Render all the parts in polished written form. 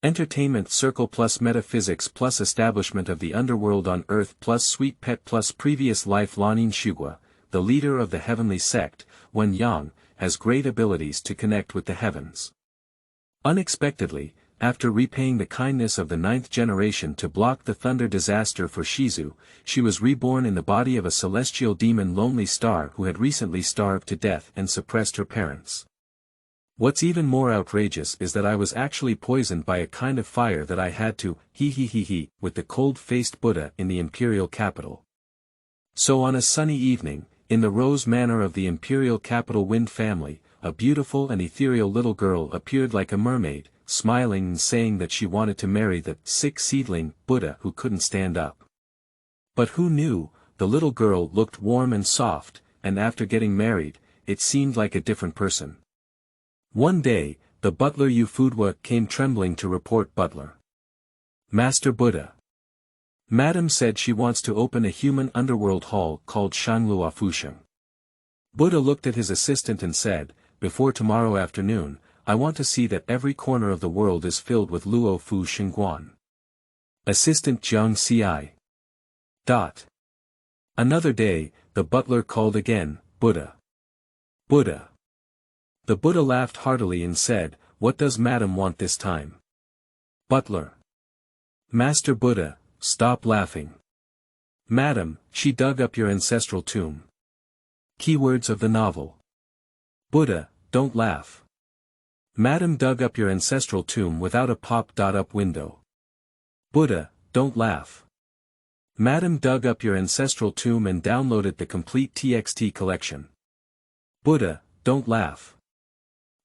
Entertainment Circle+Metaphysics+Establishment of the Underworld on Earth+Sweet Pet+Previous life Lanyin Xuguo, the leader of the Heavenly Sect, Wen Yang, has great abilities to connect with the heavens. Unexpectedly, after repaying the kindness of the 9th generation to block the thunder disaster for Shizu, she was reborn in the body of a celestial demon Lonely Star who had recently starved to death and suppressed her parents. What's even more outrageous is that I was actually poisoned by a kind of fire that I had to with the cold-faced Buddha in the imperial capital. So on a sunny evening, in the Rose Manor of the imperial capital Wind family, a beautiful and ethereal little girl appeared like a mermaid, smiling and saying that she wanted to marry the sick seedling Buddha who couldn't stand up. But who knew, the little girl looked warm and soft, and after getting married, it seemed like a different person. One day, the butler Yufudwa came trembling to report butler. Master Buddha. Madam said she wants to open a human underworld hall called Shangluo Fusheng. Buddha looked at his assistant and said, before tomorrow afternoon, I want to see that every corner of the world is filled with Luo Fu Xingguan. Assistant Jiang Ci. Another day, the butler called again, Buddha. Buddha. The Buddha laughed heartily and said, what does Madam want this time? Butler. Master Buddha, stop laughing. Madam, she dug up your ancestral tomb. Keywords of the novel. Buddha, don't laugh. Madam dug up your ancestral tomb without a pop-up window. Buddha, don't laugh. Madam dug up your ancestral tomb and downloaded the complete TXT collection. Buddha, don't laugh.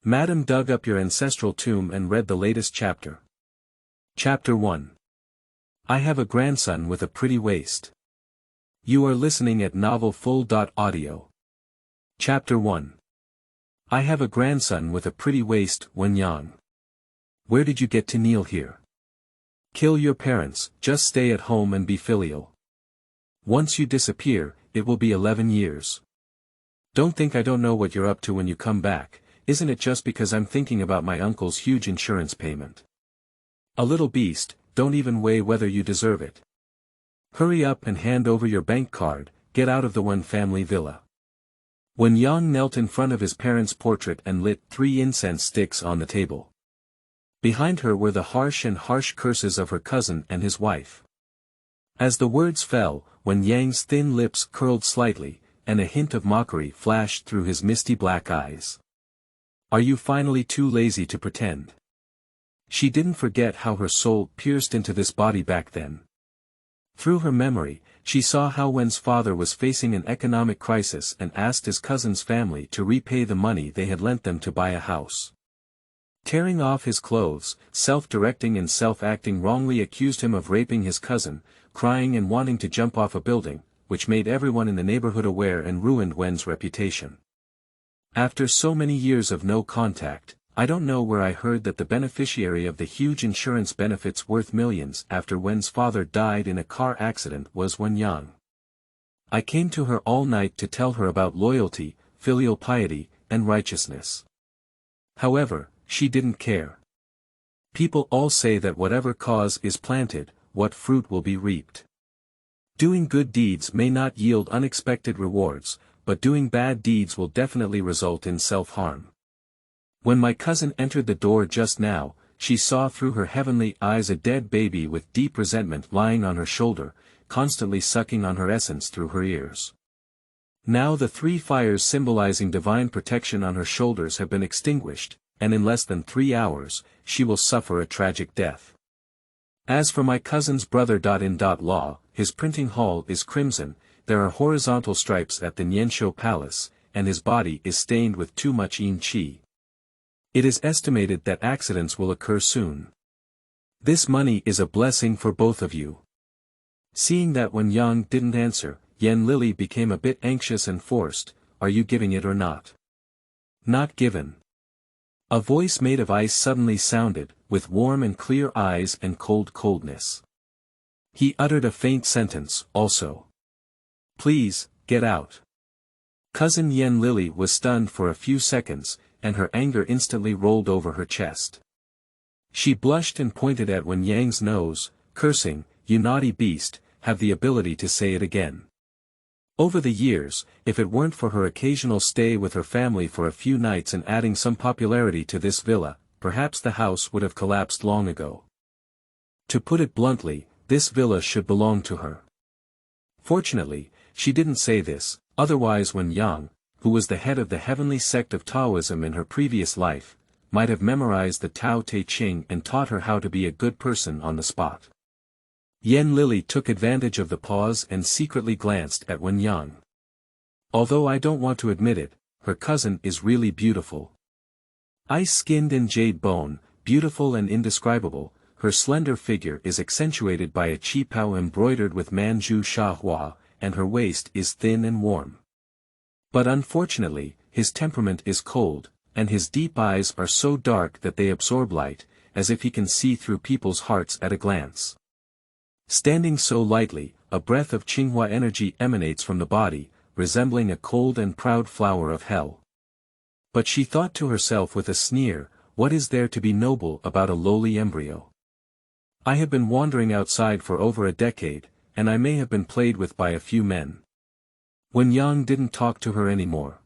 Madam dug up your ancestral tomb and read the latest chapter. Chapter 1. I have a grandson with a pretty waist. You are listening at novelfull.audio. Chapter 1. I have a grandson with a pretty waist, Wen Yang. Where did you get to kneel here? Kill your parents, just stay at home and be filial. Once you disappear, it will be 11 years. Don't think I don't know what you're up to when you come back, isn't it just because I'm thinking about my uncle's huge insurance payment? A little beast, don't even weigh whether you deserve it. Hurry up and hand over your bank card, get out of the Wen family villa. Wen Yang knelt in front of his parents' portrait and lit 3 incense sticks on the table. Behind her were the harsh curses of her cousin and his wife. As the words fell, Wen Yang's thin lips curled slightly, and a hint of mockery flashed through his misty black eyes. Are you finally too lazy to pretend? She didn't forget how her soul pierced into this body back then. Through her memory, she saw how Wen's father was facing an economic crisis and asked his cousin's family to repay the money they had lent them to buy a house. Tearing off his clothes, self-directing and self-acting wrongly accused him of raping his cousin, crying and wanting to jump off a building, which made everyone in the neighborhood aware and ruined Wen's reputation. After so many years of no contact, I don't know where I heard that the beneficiary of the huge insurance benefits worth millions after Wen's father died in a car accident was Wen Yang. I came to her all night to tell her about loyalty, filial piety, and righteousness. However, she didn't care. People all say that whatever cause is planted, what fruit will be reaped. Doing good deeds may not yield unexpected rewards, but doing bad deeds will definitely result in self-harm. When my cousin entered the door just now, she saw through her heavenly eyes a dead baby with deep resentment lying on her shoulder, constantly sucking on her essence through her ears. Now the 3 fires symbolizing divine protection on her shoulders have been extinguished, and in less than 3 hours, she will suffer a tragic death. As for my cousin's brother-in-law, his printing hall is crimson, there are horizontal stripes at the Nianshou Palace, and his body is stained with too much yin qi. It is estimated that accidents will occur soon. This money is a blessing for both of you. Seeing that Wen Yang didn't answer, Yan Lily became a bit anxious and forced, are you giving it or not? Not given. A voice made of ice suddenly sounded, with warm and clear eyes and coldness. He uttered a faint sentence, also. Please, get out. Cousin Yan Lily was stunned for a few seconds, and her anger instantly rolled over her chest. She blushed and pointed at Wen Yang's nose, cursing, "You naughty beast, have the ability to say it again." Over the years, if it weren't for her occasional stay with her family for a few nights and adding some popularity to this villa, perhaps the house would have collapsed long ago. To put it bluntly, this villa should belong to her. Fortunately, she didn't say this, otherwise Wen Yang, who was the head of the Heavenly Sect of Taoism in her previous life, might have memorized the Tao Te Ching and taught her how to be a good person on the spot. Yan Lily took advantage of the pause and secretly glanced at Wen Yang. Although I don't want to admit it, her cousin is really beautiful. Ice-skinned and jade bone, beautiful and indescribable, her slender figure is accentuated by a qipao embroidered with Manju Shahua, and her waist is thin and warm. But unfortunately, his temperament is cold, and his deep eyes are so dark that they absorb light, as if he can see through people's hearts at a glance. Standing so lightly, a breath of Qinghua energy emanates from the body, resembling a cold and proud flower of hell. But she thought to herself with a sneer, what is there to be noble about a lowly embryo? I have been wandering outside for over a decade, and I may have been played with by a few men. Wen Yang didn't talk to her anymore.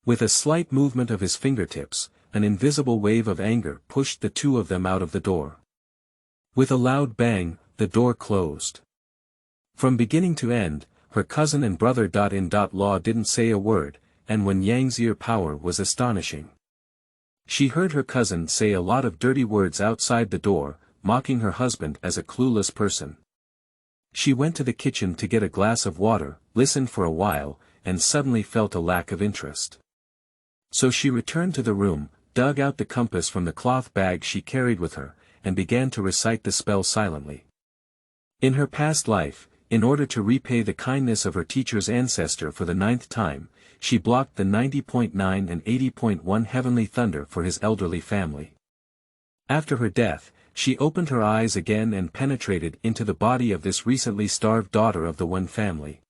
With a slight movement of his fingertips, an invisible wave of anger pushed the two of them out of the door. With a loud bang, the door closed. From beginning to end, her cousin and brother-in-law didn't say a word, and Wen Yang's ear power was astonishing. She heard her cousin say a lot of dirty words outside the door, mocking her husband as a clueless person. She went to the kitchen to get a glass of water, listened for a while, and suddenly felt a lack of interest. So she returned to the room, dug out the compass from the cloth bag she carried with her, and began to recite the spell silently. In her past life, in order to repay the kindness of her teacher's ancestor for the 9th time, she blocked the 90.9 and 80.1 heavenly thunder for his elderly family. After her death, she opened her eyes again and penetrated into the body of this recently starved daughter of the Wen family.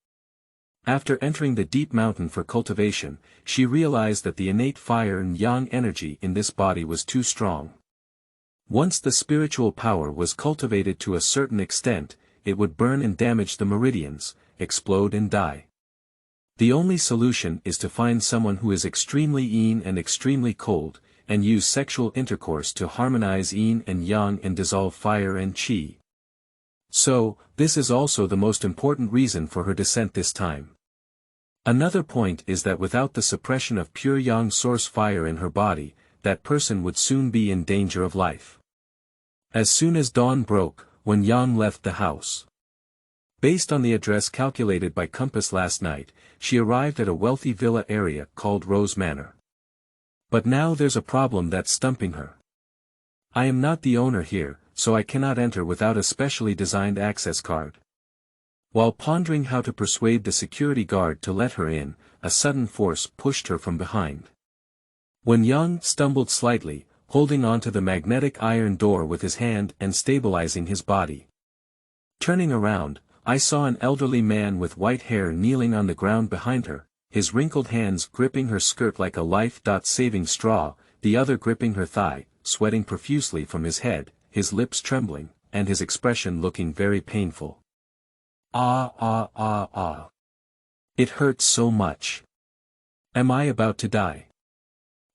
After entering the deep mountain for cultivation, she realized that the innate fire and yang energy in this body was too strong. Once the spiritual power was cultivated to a certain extent, it would burn and damage the meridians, explode and die. The only solution is to find someone who is extremely yin and extremely cold, and use sexual intercourse to harmonize yin and yang and dissolve fire and qi. So, this is also the most important reason for her descent this time. Another point is that without the suppression of pure yang source fire in her body, that person would soon be in danger of life. As soon as dawn broke, Wen Yang left the house. Based on the address calculated by compass last night, she arrived at a wealthy villa area called Rose Manor. But now there's a problem that's stumping her. I am not the owner here, so I cannot enter without a specially designed access card. While pondering how to persuade the security guard to let her in, a sudden force pushed her from behind. Wen Yang stumbled slightly, holding onto the magnetic iron door with his hand and stabilizing his body. Turning around, I saw an elderly man with white hair kneeling on the ground behind her, his wrinkled hands gripping her skirt like a life-saving straw, the other gripping her thigh, sweating profusely from his head, his lips trembling, and his expression looking very painful. Ah ah ah ah. It hurts so much. Am I about to die?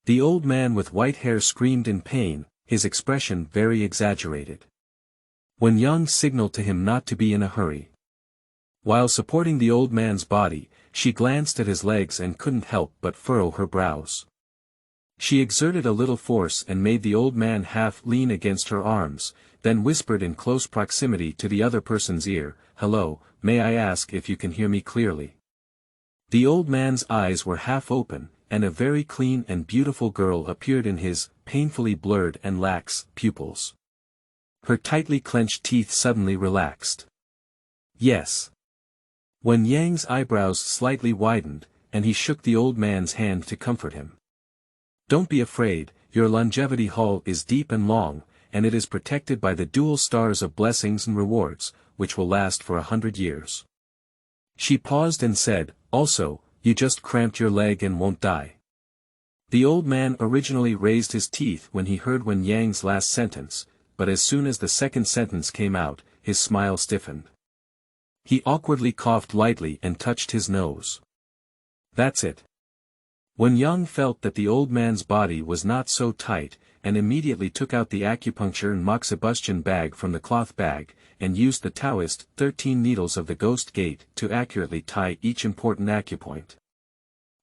The old man with white hair screamed in pain, his expression very exaggerated. Wen Yang signaled to him not to be in a hurry. While supporting the old man's body, she glanced at his legs and couldn't help but furrow her brows. She exerted a little force and made the old man half lean against her arms, then whispered in close proximity to the other person's ear, "Hello, may I ask if you can hear me clearly?" The old man's eyes were half open, and a very clean and beautiful girl appeared in his painfully blurred and lax pupils. Her tightly clenched teeth suddenly relaxed. Yes. Wen Yang's eyebrows slightly widened, and he shook the old man's hand to comfort him. Don't be afraid, your longevity hall is deep and long, and it is protected by the dual stars of blessings and rewards, which will last for 100 years. She paused and said, also, you just cramped your leg and won't die. The old man originally raised his teeth when he heard Wen Yang's last sentence, but as soon as the second sentence came out, his smile stiffened. He awkwardly coughed lightly and touched his nose. That's it. Wen Yang felt that the old man's body was not so tight, and immediately took out the acupuncture and moxibustion bag from the cloth bag, and used the Taoist 13 needles of the ghost gate to accurately tie each important acupoint.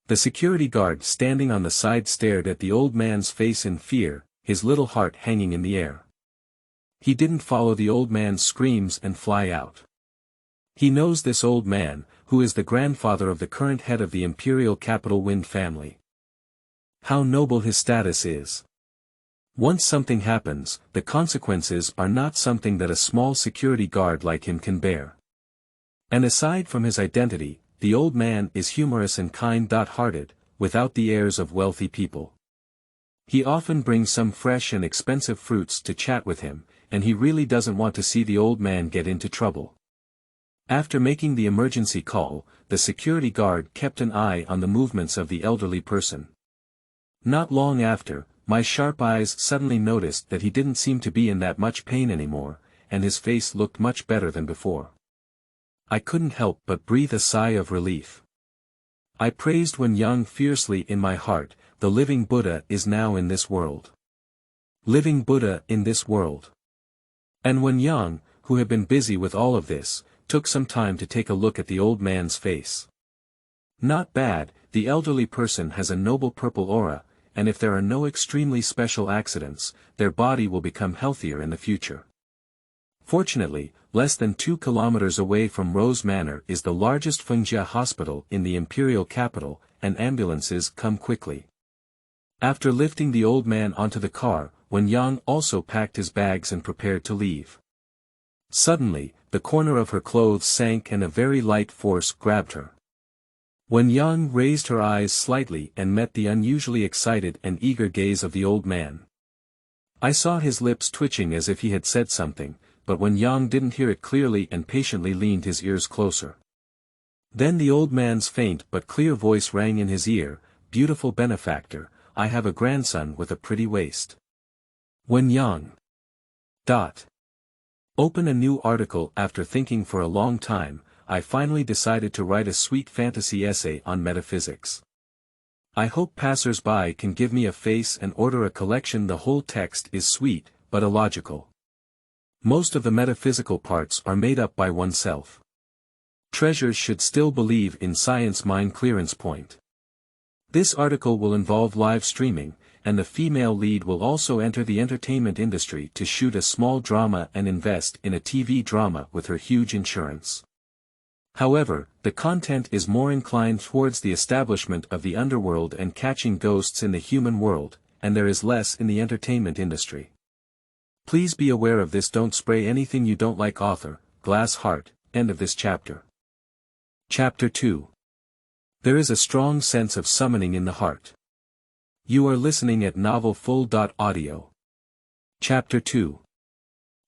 The security guard standing on the side stared at the old man's face in fear, his little heart hanging in the air. He didn't follow the old man's screams and fly out. He knows this old man, who is the grandfather of the current head of the imperial capital Wind family. How noble his status is. Once something happens, the consequences are not something that a small security guard like him can bear. And aside from his identity, the old man is humorous and kind-hearted, without the airs of wealthy people. He often brings some fresh and expensive fruits to chat with him, and he really doesn't want to see the old man get into trouble. After making the emergency call, the security guard kept an eye on the movements of the elderly person. Not long after, my sharp eyes suddenly noticed that he didn't seem to be in that much pain anymore, and his face looked much better than before. I couldn't help but breathe a sigh of relief. I praised Wen Yang fiercely in my heart. The living Buddha is now in this world. Living Buddha in this world. And Wen Yang, who had been busy with all of this, took some time to take a look at the old man's face. Not bad, the elderly person has a noble purple aura, and if there are no extremely special accidents, their body will become healthier in the future. Fortunately, less than 2 kilometers away from Rose Manor is the largest Fengjia hospital in the imperial capital, and ambulances come quickly. After lifting the old man onto the car, Wen Yang also packed his bags and prepared to leave. Suddenly, the corner of her clothes sank and a very light force grabbed her. Wen Yang raised her eyes slightly and met the unusually excited and eager gaze of the old man. I saw his lips twitching as if he had said something, but Wen Yang didn't hear it clearly and patiently leaned his ears closer. Then the old man's faint but clear voice rang in his ear, "Beautiful benefactor, I have a grandson with a pretty waist." Wen Yang. Open a new article. After thinking for a long time, I finally decided to write a sweet fantasy essay on metaphysics. I hope passers-by can give me a face and order a collection. The whole text is sweet, but illogical. Most of the metaphysical parts are made up by oneself. Treasures should still believe in science. Mind clearance point. This article will involve live streaming, and the female lead will also enter the entertainment industry to shoot a small drama and invest in a TV drama with her huge insurance. However, the content is more inclined towards the establishment of the underworld and catching ghosts in the human world, and there is less in the entertainment industry. Please be aware of this. Don't spray anything you don't like. Author, Glass Heart. End of this chapter. Chapter 2. There is a strong sense of summoning in the heart. You are listening at novelfull.audio. Chapter 2.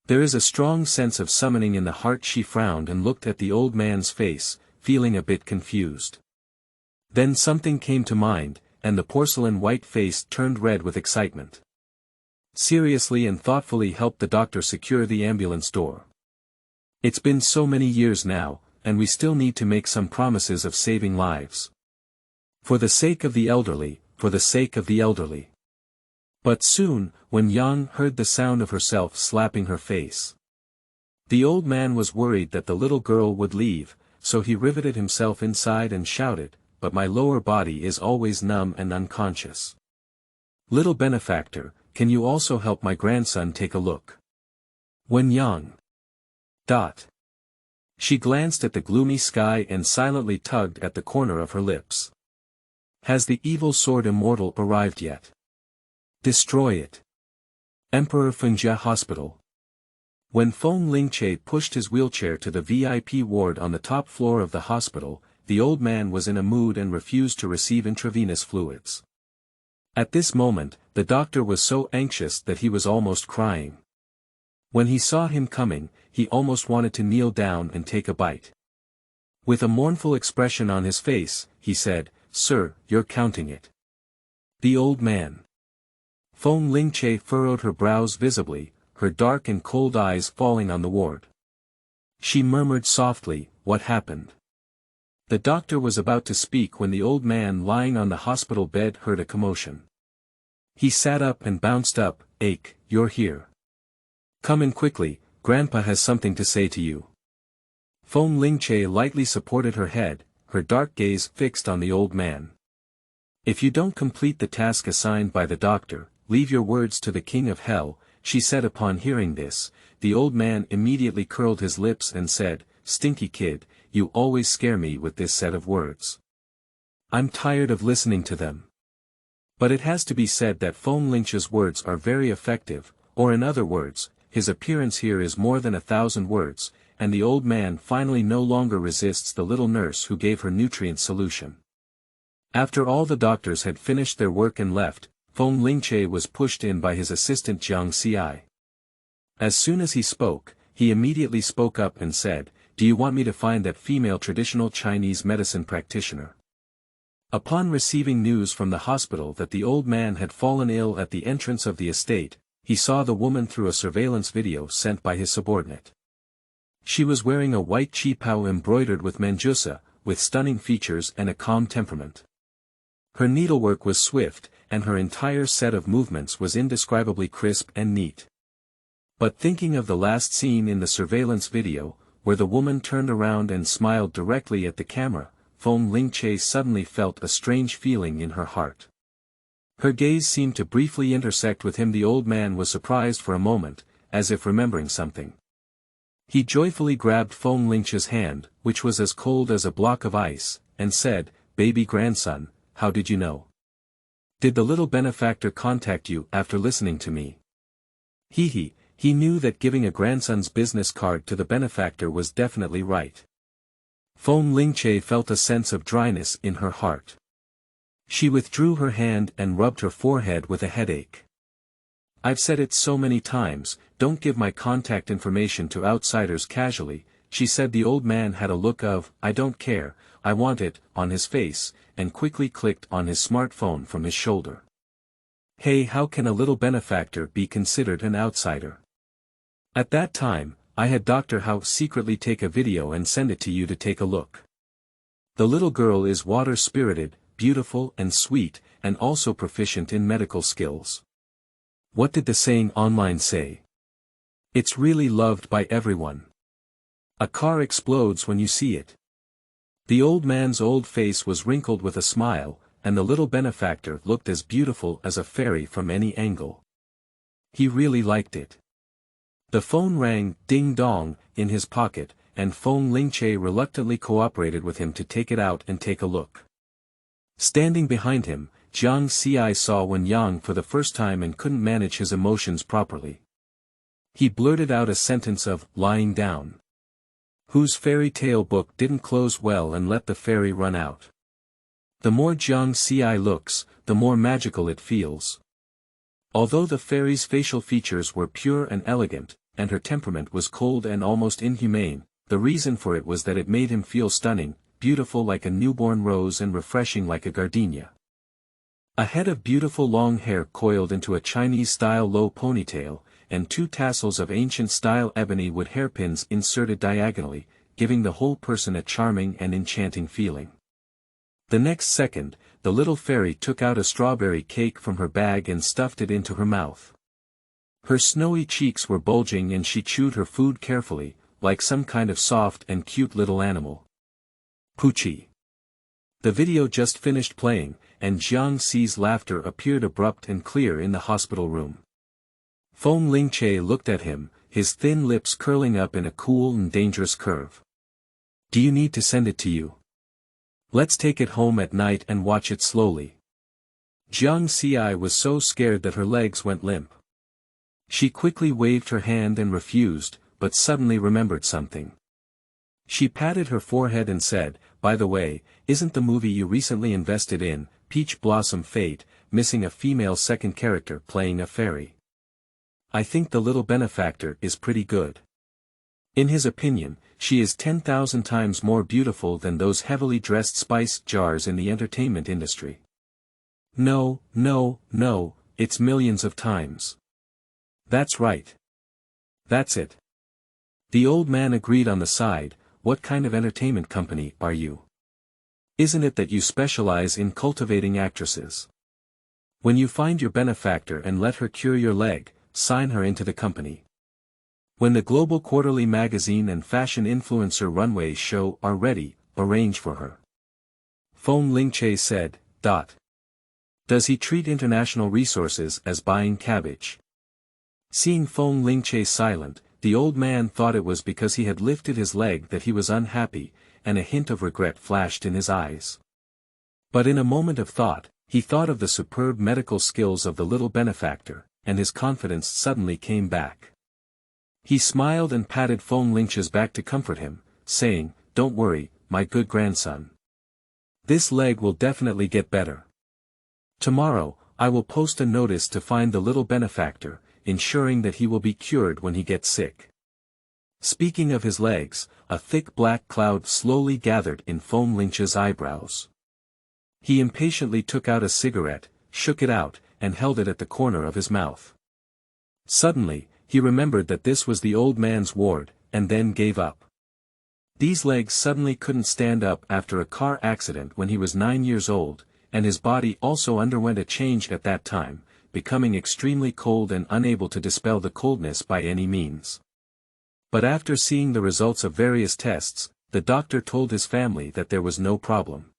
There is a strong sense of summoning in the heart. She frowned and looked at the old man's face, feeling a bit confused. Then something came to mind, and the porcelain white face turned red with excitement. Seriously and thoughtfully helped the doctor secure the ambulance door. It's been so many years now, and we still need to make some promises of saving lives. For the sake of the elderly, for the sake of the elderly. But soon, when Yang heard the sound of herself slapping her face. The old man was worried that the little girl would leave, so he riveted himself inside and shouted, "But my lower body is always numb and unconscious. Little benefactor, can you also help my grandson take a look?" Wen Yang. She glanced at the gloomy sky and silently tugged at the corner of her lips. Has the evil sword immortal arrived yet? Destroy it. Emperor Fengjia Hospital. When Feng Lingche pushed his wheelchair to the VIP ward on the top floor of the hospital, the old man was in a mood and refused to receive intravenous fluids. At this moment, the doctor was so anxious that he was almost crying. When he saw him coming, he almost wanted to kneel down and take a bite. With a mournful expression on his face, he said, "Sir, you're counting it." The old man. Feng Lingche furrowed her brows visibly, her dark and cold eyes falling on the ward. She murmured softly, "What happened?" The doctor was about to speak when the old man lying on the hospital bed heard a commotion. He sat up and bounced up. "Ake, you're here. Come in quickly, Grandpa has something to say to you." Feng Lingche lightly supported her head, her dark gaze fixed on the old man. "If you don't complete the task assigned by the doctor, leave your words to the King of Hell," she said. Upon hearing this, the old man immediately curled his lips and said, "Stinky kid, you always scare me with this set of words. I'm tired of listening to them." But it has to be said that Feng Lingche's words are very effective, or in other words, his appearance here is more than 1,000 words, and the old man finally no longer resists the little nurse who gave her nutrient solution. After all the doctors had finished their work and left, Feng Lingche was pushed in by his assistant Jiang Xi. As soon as he spoke, he immediately spoke up and said, "Do you want me to find that female traditional Chinese medicine practitioner?" Upon receiving news from the hospital that the old man had fallen ill at the entrance of the estate, he saw the woman through a surveillance video sent by his subordinate. She was wearing a white qipao embroidered with menjusa, with stunning features and a calm temperament. Her needlework was swift, and her entire set of movements was indescribably crisp and neat. But thinking of the last scene in the surveillance video, where the woman turned around and smiled directly at the camera, Feng Lingche suddenly felt a strange feeling in her heart. Her gaze seemed to briefly intersect with him. The old man was surprised for a moment, as if remembering something. He joyfully grabbed Feng Lingche's hand, which was as cold as a block of ice, and said, "Baby grandson, how did you know? Did the little benefactor contact you after listening to me?" He knew that giving a grandson's business card to the benefactor was definitely right. Feng Lingche felt a sense of dryness in her heart. She withdrew her hand and rubbed her forehead with a headache. "I've said it so many times, don't give my contact information to outsiders casually," she said. The old man had a look of, "I don't care, I want it," on his face, and quickly clicked on his smartphone from his shoulder. "Hey, how can a little benefactor be considered an outsider? At that time, I had Dr. Hao secretly take a video and send it to you to take a look. The little girl is water-spirited, beautiful and sweet, and also proficient in medical skills. What did the saying online say? It's really loved by everyone. A car explodes when you see it." The old man's old face was wrinkled with a smile, and the little benefactor looked as beautiful as a fairy from any angle. He really liked it. The phone rang, ding-dong, in his pocket, and Feng Lingche reluctantly cooperated with him to take it out and take a look. Standing behind him, Jiang Xi saw Wen Yang for the first time and couldn't manage his emotions properly. He blurted out a sentence of, "Lying down. Whose fairy tale book didn't close well and let the fairy run out?" The more Jiang Xi looks, the more magical it feels. Although the fairy's facial features were pure and elegant, and her temperament was cold and almost inhumane, the reason for it was that it made him feel stunning, beautiful like a newborn rose and refreshing like a gardenia. A head of beautiful long hair coiled into a Chinese-style low ponytail, and 2 tassels of ancient-style ebony wood hairpins inserted diagonally, giving the whole person a charming and enchanting feeling. The next second, the little fairy took out a strawberry cake from her bag and stuffed it into her mouth. Her snowy cheeks were bulging and she chewed her food carefully, like some kind of soft and cute little animal. Poochie. The video just finished playing, and Jiang Xi's laughter appeared abrupt and clear in the hospital room. Feng Lingche looked at him, his thin lips curling up in a cool and dangerous curve. "Do you need to send it to you? Let's take it home at night and watch it slowly." Jiang Xi was so scared that her legs went limp. She quickly waved her hand and refused, but suddenly remembered something. She patted her forehead and said, "By the way, isn't the movie you recently invested in, Peach Blossom Fate, missing a female second character playing a fairy? I think the little benefactor is pretty good. In his opinion, she is 10,000 times more beautiful than those heavily dressed spice jars in the entertainment industry." No, no, no, it's millions of times. That's right. That's it. The old man agreed on the side. What kind of entertainment company are you? Isn't it that you specialize in cultivating actresses? When you find your benefactor and let her cure your leg, sign her into the company. When the global quarterly magazine and fashion influencer runway show are ready, arrange for her. Feng Lingche said. Does he treat international resources as buying cabbage? Seeing Feng Lingche silent, the old man thought it was because he had lifted his leg that he was unhappy, and a hint of regret flashed in his eyes. But in a moment of thought, he thought of the superb medical skills of the little benefactor, and his confidence suddenly came back. He smiled and patted Feng Lingche's back to comfort him, saying, "Don't worry, my good grandson. This leg will definitely get better. Tomorrow, I will post a notice to find the little benefactor, ensuring that he will be cured when he gets sick." Speaking of his legs, a thick black cloud slowly gathered in Feng Lingche's eyebrows. He impatiently took out a cigarette, shook it out, and held it at the corner of his mouth. Suddenly, he remembered that this was the old man's ward, and then gave up. These legs suddenly couldn't stand up after a car accident when he was 9 years old, and his body also underwent a change at that time, becoming extremely cold and unable to dispel the coldness by any means. But after seeing the results of various tests, the doctor told his family that there was no problem.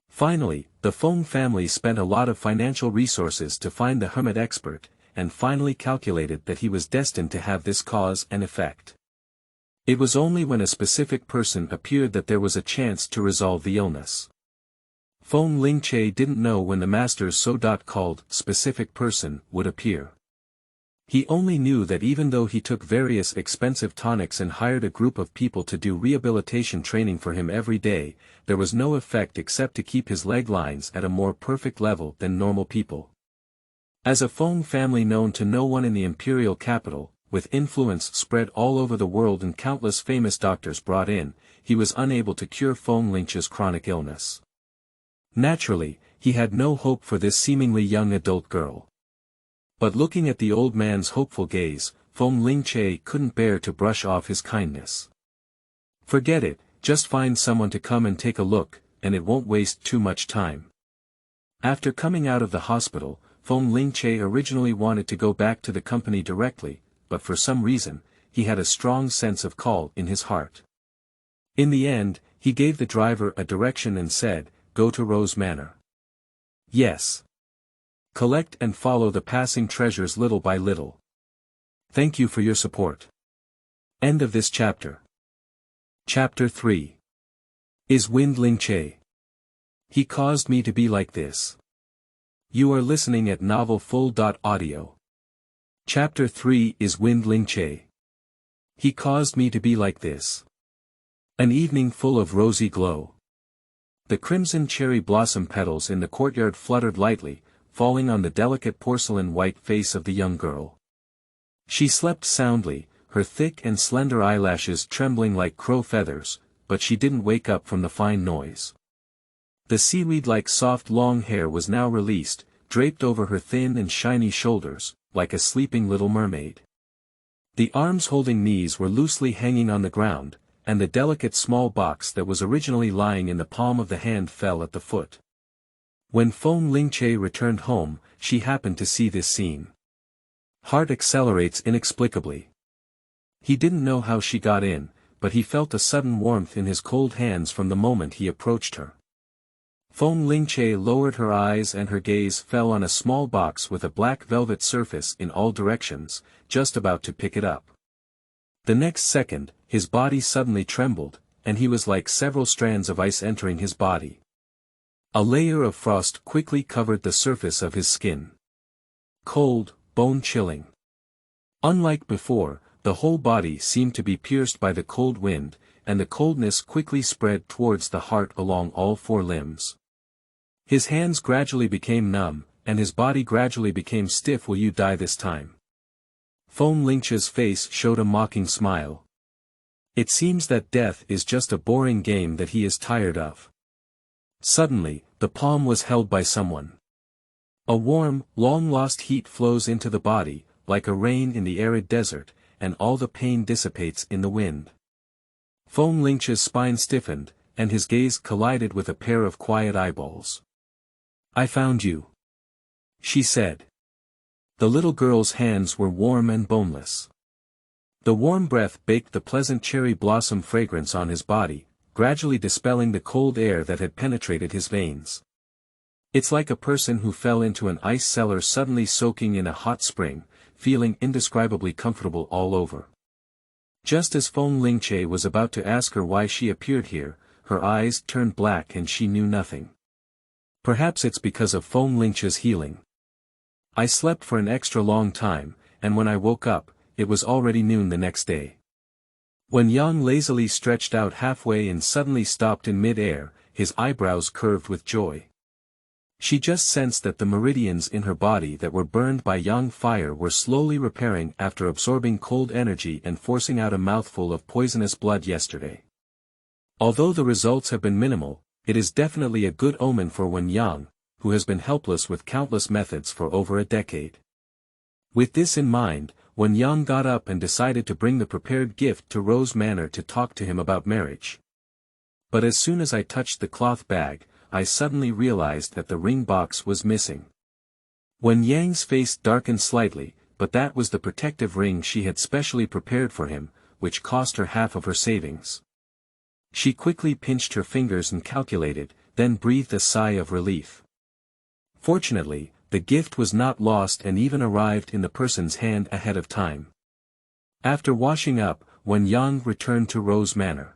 Finally, the Feng family spent a lot of financial resources to find the hermit expert, and finally calculated that he was destined to have this cause and effect. It was only when a specific person appeared that there was a chance to resolve the illness. Feng Lingche didn't know when the master's so-called specific person would appear. He only knew that even though he took various expensive tonics and hired a group of people to do rehabilitation training for him every day, there was no effect except to keep his leg lines at a more perfect level than normal people. As a Feng family known to no one in the imperial capital, with influence spread all over the world and countless famous doctors brought in, he was unable to cure Feng Lingche's chronic illness. Naturally, he had no hope for this seemingly young adult girl. But looking at the old man's hopeful gaze, Feng Lingche couldn't bear to brush off his kindness. "Forget it, just find someone to come and take a look, and it won't waste too much time." After coming out of the hospital, Feng Lingche originally wanted to go back to the company directly, but for some reason, he had a strong sense of call in his heart. In the end, he gave the driver a direction and said, "Go to Rose Manor." "Yes. Collect and follow the passing treasures little by little. Thank you for your support." End of this chapter. Chapter 3. Is Wind Lingche. He caused me to be like this. You are listening at novelfull.audio. Chapter 3 is Wind Lingche. He caused me to be like this. An evening full of rosy glow. The crimson cherry blossom petals in the courtyard fluttered lightly, falling on the delicate porcelain white face of the young girl. She slept soundly, her thick and slender eyelashes trembling like crow feathers, but she didn't wake up from the fine noise. The seaweed-like soft long hair was now released, draped over her thin and shiny shoulders, like a sleeping little mermaid. The arms holding knees were loosely hanging on the ground, and the delicate small box that was originally lying in the palm of the hand fell at the foot. When Feng Lingche returned home, she happened to see this scene. Heart accelerates inexplicably. He didn't know how she got in, but he felt a sudden warmth in his cold hands from the moment he approached her. Feng Lingche lowered her eyes and her gaze fell on a small box with a black velvet surface in all directions, just about to pick it up. The next second, his body suddenly trembled, and he was like several strands of ice entering his body. A layer of frost quickly covered the surface of his skin. Cold, bone-chilling. Unlike before, the whole body seemed to be pierced by the cold wind, and the coldness quickly spread towards the heart along all four limbs. His hands gradually became numb, and his body gradually became stiff. "Will you die this time?" Feng Lingche's face showed a mocking smile. It seems that death is just a boring game that he is tired of. Suddenly, the palm was held by someone. A warm, long-lost heat flows into the body, like a rain in the arid desert, and all the pain dissipates in the wind. Feng Lingche's spine stiffened, and his gaze collided with a pair of quiet eyeballs. "I found you," she said. The little girl's hands were warm and boneless. The warm breath baked the pleasant cherry blossom fragrance on his body, gradually dispelling the cold air that had penetrated his veins. It's like a person who fell into an ice cellar suddenly soaking in a hot spring, feeling indescribably comfortable all over. Just as Feng Lingche was about to ask her why she appeared here, her eyes turned black and she knew nothing. Perhaps it's because of Feng Lingche's healing. I slept for an extra long time, and when I woke up, it was already noon the next day. Wen Yang lazily stretched out halfway and suddenly stopped in mid-air, his eyebrows curved with joy. She just sensed that the meridians in her body that were burned by yang fire were slowly repairing after absorbing cold energy and forcing out a mouthful of poisonous blood yesterday. Although the results have been minimal, it is definitely a good omen for Wen Yang, who has been helpless with countless methods for over a decade. With this in mind, Wen Yang got up and decided to bring the prepared gift to Rose Manor to talk to him about marriage. But as soon as I touched the cloth bag, I suddenly realized that the ring box was missing. Wen Yang's face darkened slightly, but that was the protective ring she had specially prepared for him, which cost her half of her savings. She quickly pinched her fingers and calculated, then breathed a sigh of relief. Fortunately, the gift was not lost and even arrived in the person's hand ahead of time. After washing up, Wen Yang returned to Rose Manor.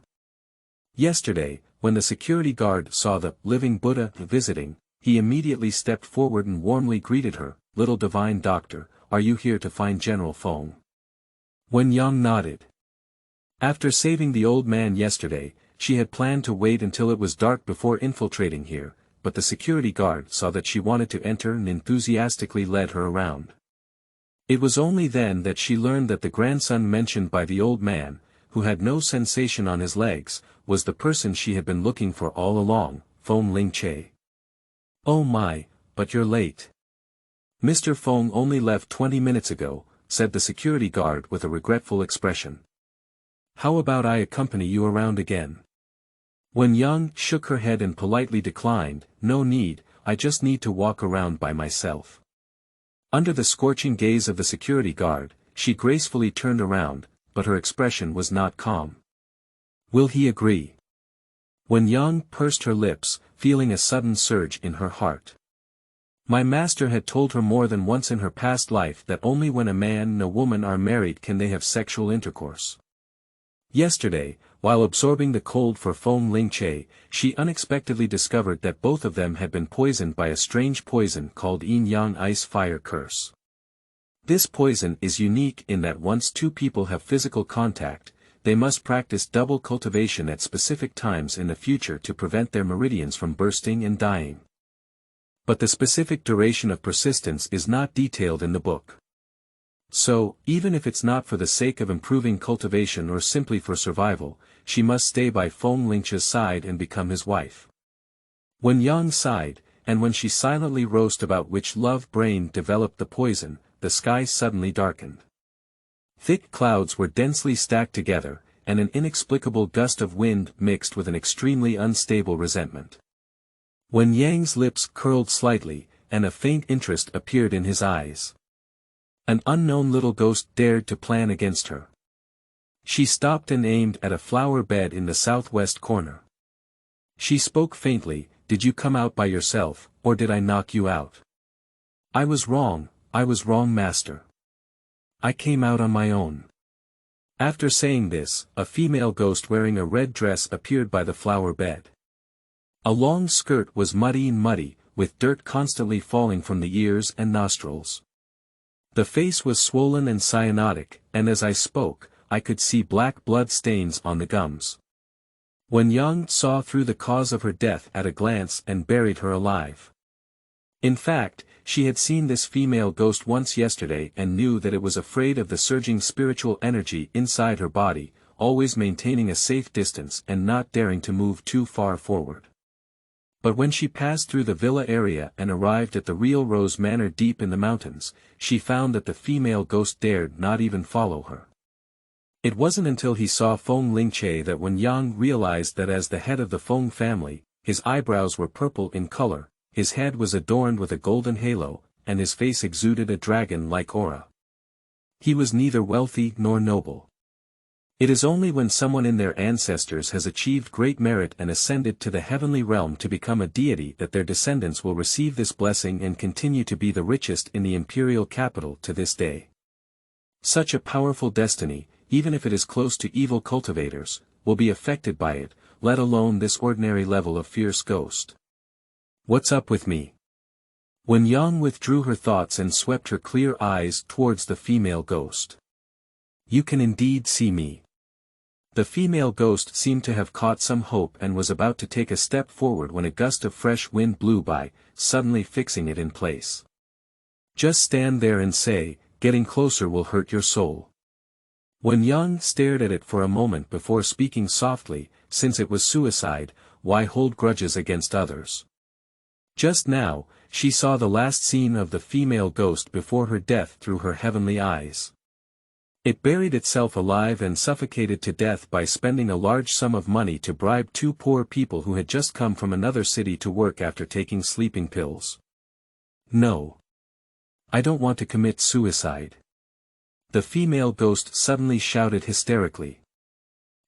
Yesterday, when the security guard saw the living Buddha visiting, he immediately stepped forward and warmly greeted her. "Little divine doctor, are you here to find General Feng?" Wen Yang nodded. After saving the old man yesterday, she had planned to wait until it was dark before infiltrating here, but the security guard saw that she wanted to enter and enthusiastically led her around. It was only then that she learned that the grandson mentioned by the old man, who had no sensation on his legs, was the person she had been looking for all along, Feng Lingche. "Oh my, but you're late. Mr. Feng only left 20 minutes ago," said the security guard with a regretful expression. "How about I accompany you around again?" Wen Yang shook her head and politely declined. "No need, I just need to walk around by myself." Under the scorching gaze of the security guard, she gracefully turned around, but her expression was not calm. Will he agree? Wen Yang pursed her lips, feeling a sudden surge in her heart. My master had told her more than once in her past life that only when a man and a woman are married can they have sexual intercourse. Yesterday, while absorbing the cold for Feng Lingche, she unexpectedly discovered that both of them had been poisoned by a strange poison called Yin-Yang Ice-Fire Curse. This poison is unique in that once two people have physical contact, they must practice double cultivation at specific times in the future to prevent their meridians from bursting and dying. But the specific duration of persistence is not detailed in the book. So, even if it's not for the sake of improving cultivation or simply for survival, she must stay by Feng Lingche's side and become his wife. Wen Yang sighed, and when she silently roasted about which love brain developed the poison, the sky suddenly darkened. Thick clouds were densely stacked together, and an inexplicable gust of wind mixed with an extremely unstable resentment. Wen Yang's lips curled slightly, and a faint interest appeared in his eyes. An unknown little ghost dared to plan against her. She stopped and aimed at a flower bed in the southwest corner. She spoke faintly, "Did you come out by yourself, or did I knock you out?" I was wrong, master. I came out on my own." After saying this, a female ghost wearing a red dress appeared by the flower bed. A long skirt was muddy, with dirt constantly falling from the ears and nostrils. The face was swollen and cyanotic, and as I spoke, I could see black blood stains on the gums. Wen Yang saw through the cause of her death at a glance and buried her alive. In fact, she had seen this female ghost once yesterday and knew that it was afraid of the surging spiritual energy inside her body, always maintaining a safe distance and not daring to move too far forward. But when she passed through the villa area and arrived at the real Rose Manor deep in the mountains, she found that the female ghost dared not even follow her. It wasn't until he saw Feng Lingche that Wen Yang realized that as the head of the Feng family, his eyebrows were purple in color, his head was adorned with a golden halo, and his face exuded a dragon-like aura. He was neither wealthy nor noble. It is only when someone in their ancestors has achieved great merit and ascended to the heavenly realm to become a deity that their descendants will receive this blessing and continue to be the richest in the imperial capital to this day. Such a powerful destiny, even if it is close to evil cultivators, will be affected by it, let alone this ordinary level of fierce ghost. What's up with me? Wen Yang withdrew her thoughts and swept her clear eyes towards the female ghost. You can indeed see me. The female ghost seemed to have caught some hope and was about to take a step forward when a gust of fresh wind blew by, suddenly fixing it in place. Just stand there and say, getting closer will hurt your soul. Wen Yang stared at it for a moment before speaking softly, since it was suicide, why hold grudges against others? Just now, she saw the last scene of the female ghost before her death through her heavenly eyes. It buried itself alive and suffocated to death by spending a large sum of money to bribe two poor people who had just come from another city to work after taking sleeping pills. No. I don't want to commit suicide. The female ghost suddenly shouted hysterically.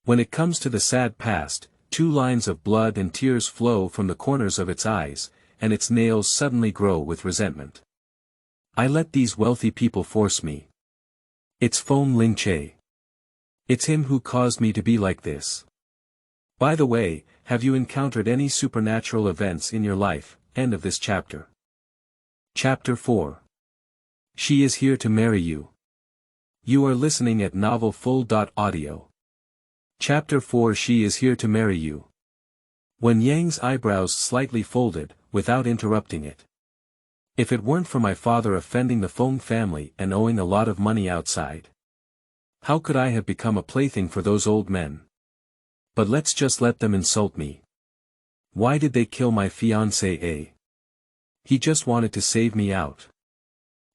When it comes to the sad past, 2 lines of blood and tears flow from the corners of its eyes, and its nails suddenly grow with resentment. I let these wealthy people force me. It's Feng Lingche. It's him who caused me to be like this. By the way, have you encountered any supernatural events in your life? End of this chapter. Chapter 4. She is here to marry you. You are listening at novelfull.audio. Chapter 4. She is here to marry you. Wen Yang's eyebrows slightly folded, without interrupting it. If it weren't for my father offending the Feng family and owing a lot of money outside, how could I have become a plaything for those old men? But let's just let them insult me. Why did they kill my fiancé? He just wanted to save me out.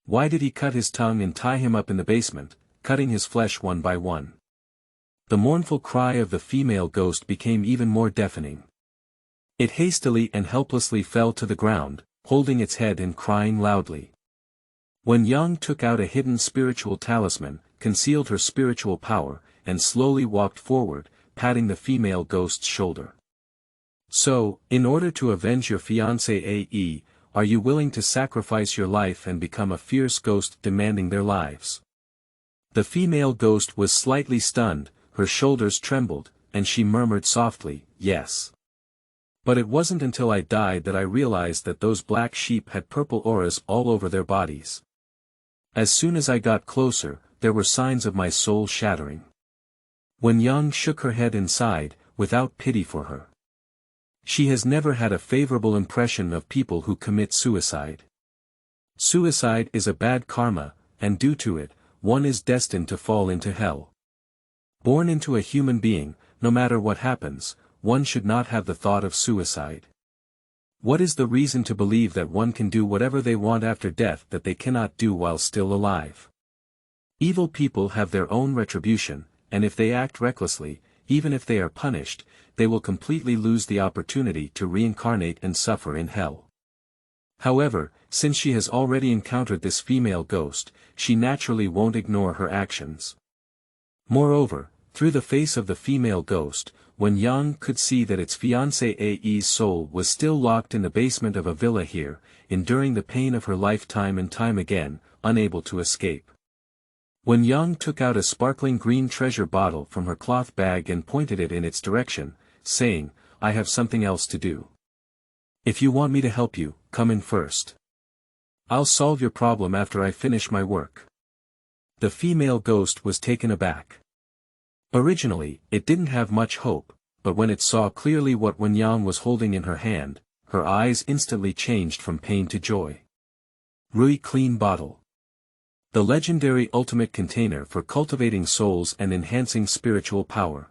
Why did he cut his tongue and tie him up in the basement, cutting his flesh one by one? The mournful cry of the female ghost became even more deafening. It hastily and helplessly fell to the ground, holding its head and crying loudly. Wen Yang took out a hidden spiritual talisman, concealed her spiritual power, and slowly walked forward, patting the female ghost's shoulder. So, in order to avenge your fiancé, are you willing to sacrifice your life and become a fierce ghost demanding their lives? The female ghost was slightly stunned, her shoulders trembled, and she murmured softly, yes. But it wasn't until I died that I realized that those black sheep had purple auras all over their bodies. As soon as I got closer, there were signs of my soul shattering. Wen Yang shook her head inside, without pity for her. She has never had a favorable impression of people who commit suicide. Suicide is a bad karma, and due to it, one is destined to fall into hell. Born into a human being, no matter what happens, one should not have the thought of suicide. What is the reason to believe that one can do whatever they want after death that they cannot do while still alive? Evil people have their own retribution, and if they act recklessly, even if they are punished, they will completely lose the opportunity to reincarnate and suffer in hell. However, since she has already encountered this female ghost, she naturally won't ignore her actions. Moreover, through the face of the female ghost, Wen Yang could see that its fiancé's soul was still locked in the basement of a villa here, enduring the pain of her lifetime and time again, unable to escape. Wen Yang took out a sparkling green treasure bottle from her cloth bag and pointed it in its direction, saying, I have something else to do. If you want me to help you, come in first. I'll solve your problem after I finish my work. The female ghost was taken aback. Originally, it didn't have much hope, but when it saw clearly what Wen Yang was holding in her hand, her eyes instantly changed from pain to joy. Rui Clean Bottle. The legendary ultimate container for cultivating souls and enhancing spiritual power.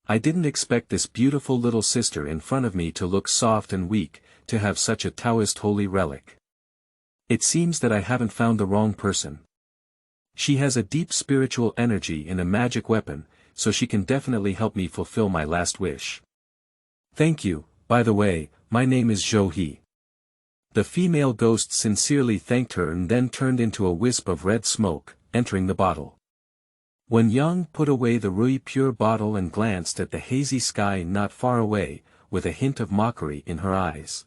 I didn't expect this beautiful little sister in front of me to look soft and weak, to have such a Taoist holy relic. It seems that I haven't found the wrong person. She has a deep spiritual energy and a magic weapon, so she can definitely help me fulfill my last wish. Thank you, by the way, my name is Zhou He. The female ghost sincerely thanked her and then turned into a wisp of red smoke, entering the bottle. Wen Yang put away the Rui Pure bottle and glanced at the hazy sky not far away, with a hint of mockery in her eyes.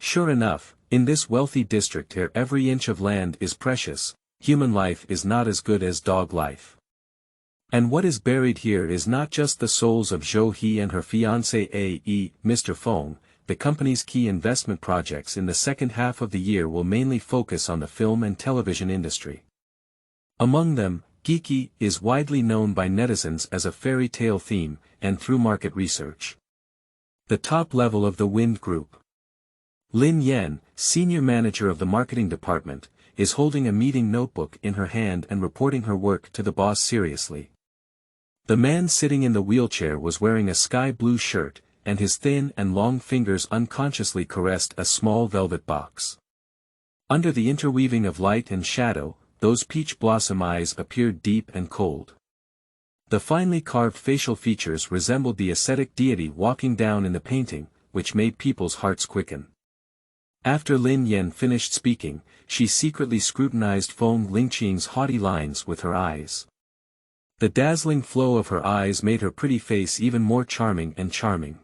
Sure enough, in this wealthy district where every inch of land is precious, human life is not as good as dog life. And what is buried here is not just the souls of Zhou He and her fiancé A.E., Mr. Feng. The company's key investment projects in the second half of the year will mainly focus on the film and television industry. Among them, Geeky is widely known by netizens as a fairy tale theme, and through market research. The top level of the Wind Group. Lanyin, senior manager of the marketing department, is holding a meeting notebook in her hand and reporting her work to the boss seriously. The man sitting in the wheelchair was wearing a sky blue shirt, and his thin and long fingers unconsciously caressed a small velvet box. Under the interweaving of light and shadow, those peach blossom eyes appeared deep and cold. The finely carved facial features resembled the ascetic deity walking down in the painting, which made people's hearts quicken. After Lanyin finished speaking, she secretly scrutinized Feng Lingche's haughty lines with her eyes. The dazzling flow of her eyes made her pretty face even more charming and charming.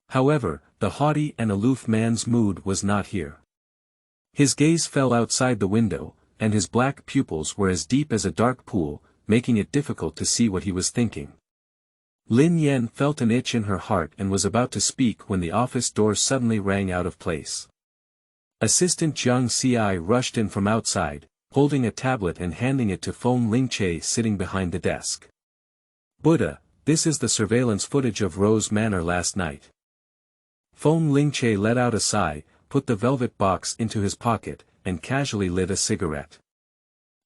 However, the haughty and aloof man's mood was not here. His gaze fell outside the window, and his black pupils were as deep as a dark pool, making it difficult to see what he was thinking. Lanyin felt an itch in her heart and was about to speak when the office door suddenly rang out of place. Assistant Jiang Ci rushed in from outside, holding a tablet and handing it to Feng Lingche sitting behind the desk. Buddha, this is the surveillance footage of Rose Manor last night. Feng Lingche let out a sigh, put the velvet box into his pocket, and casually lit a cigarette.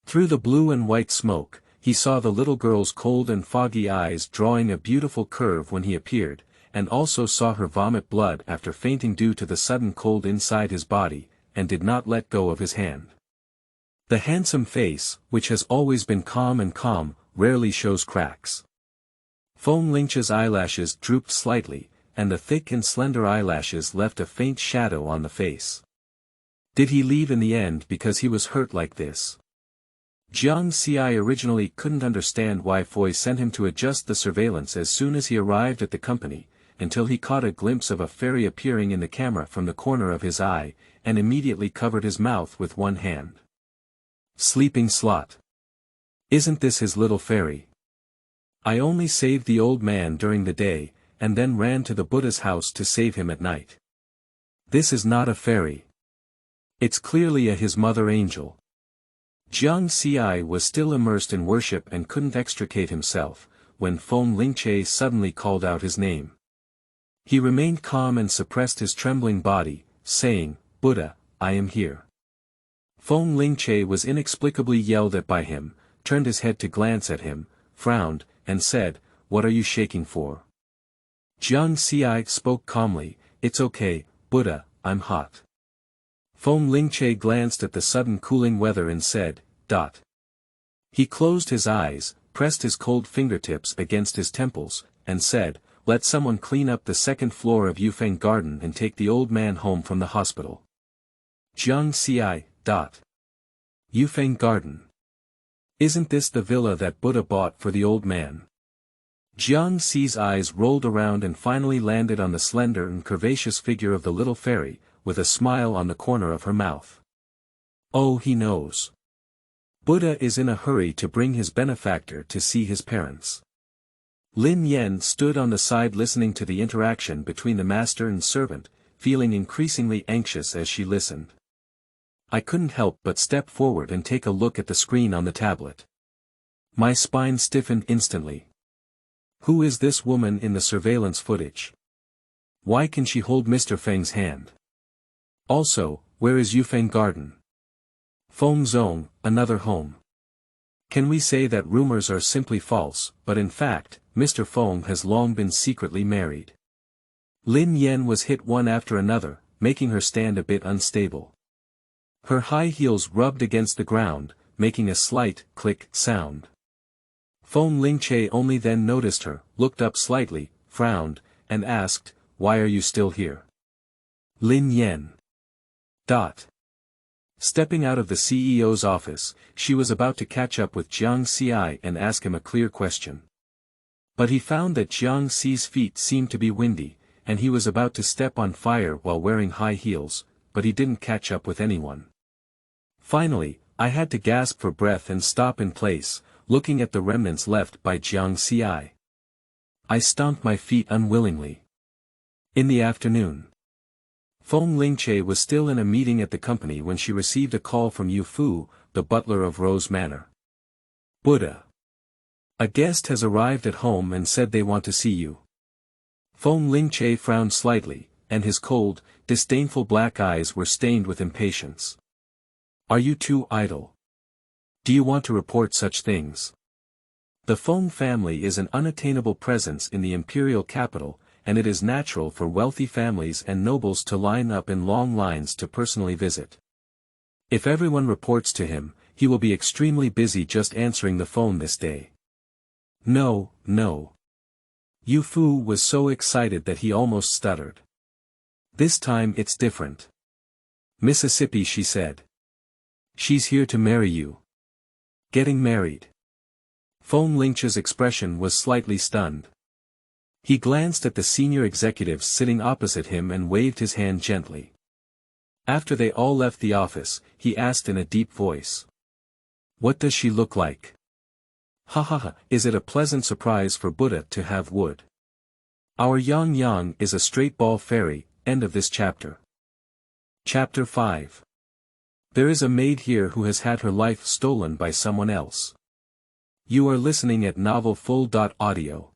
Through the blue and white smoke, he saw the little girl's cold and foggy eyes drawing a beautiful curve when he appeared, and also saw her vomit blood after fainting due to the sudden cold inside his body, and did not let go of his hand. The handsome face, which has always been calm, rarely shows cracks. Feng Lingche's eyelashes drooped slightly, and the thick and slender eyelashes left a faint shadow on the face. Did he leave in the end because he was hurt like this? Jiang Ci originally couldn't understand why Foy sent him to adjust the surveillance as soon as he arrived at the company, until he caught a glimpse of a fairy appearing in the camera from the corner of his eye, and immediately covered his mouth with one hand. Sleeping slot. Isn't this his little fairy? I only saved the old man during the day, and then ran to the Buddha's house to save him at night. This is not a fairy. It's clearly his mother angel. Jiang Ci was still immersed in worship and couldn't extricate himself, when Feng Lingche suddenly called out his name. He remained calm and suppressed his trembling body, saying, Buddha, I am here. Feng Lingche was inexplicably yelled at by him, turned his head to glance at him, frowned, and said, What are you shaking for? Jiang Ci spoke calmly, It's okay, Buddha, I'm hot. Feng Lingche glanced at the sudden cooling weather and said, Dot. He closed his eyes, pressed his cold fingertips against his temples, and said, Let someone clean up the second floor of Yufeng Garden and take the old man home from the hospital. Jiang Ci, Dot. Yufeng Garden. Isn't this the villa that Buddha bought for the old man? Jiang Ci's eyes rolled around and finally landed on the slender and curvaceous figure of the little fairy, with a smile on the corner of her mouth. Oh, he knows. Buddha is in a hurry to bring his benefactor to see his parents. Lanyin stood on the side listening to the interaction between the master and servant, feeling increasingly anxious as she listened. I couldn't help but step forward and take a look at the screen on the tablet. My spine stiffened instantly. Who is this woman in the surveillance footage? Why can she hold Mr. Feng's hand? Also, where is Yufeng Garden? Feng Zong, another home. Can we say that rumors are simply false, but in fact, Mr. Feng has long been secretly married. Lin Yan was hit one after another, making her stand a bit unstable. Her high heels rubbed against the ground, making a slight click sound. Feng Lingche only then noticed her, looked up slightly, frowned, and asked, "Why are you still here?" Lin Yan. Stepping out of the CEO's office, she was about to catch up with Jiang Xi and ask him a clear question. But he found that Jiang Xi's feet seemed to be windy, and he was about to step on fire while wearing high heels, but he didn't catch up with anyone. Finally, I had to gasp for breath and stop in place, looking at the remnants left by Jiang Xi. I stomped my feet unwillingly. In the afternoon, Feng Lingche was still in a meeting at the company when she received a call from Yu Fu, the butler of Rose Manor. "Buddha. A guest has arrived at home and said they want to see you." Feng Lingche frowned slightly, and his cold, disdainful black eyes were stained with impatience. "Are you too idle? Do you want to report such things?" The Feng family is an unattainable presence in the imperial capital, and it is natural for wealthy families and nobles to line up in long lines to personally visit. If everyone reports to him, he will be extremely busy just answering the phone this day. No. Yu Fu was so excited that he almost stuttered. "This time it's different. Mississippi," she said. "She's here to marry you." "Getting married?" Feng Lingche's expression was slightly stunned. He glanced at the senior executives sitting opposite him and waved his hand gently. After they all left the office, he asked in a deep voice. "What does she look like?" Is it a pleasant surprise for Buddha to have wood? Our Yang is a straight ball fairy. End of this chapter. Chapter 5. There is a maid here who has had her life stolen by someone else. You are listening at novelfull.audio.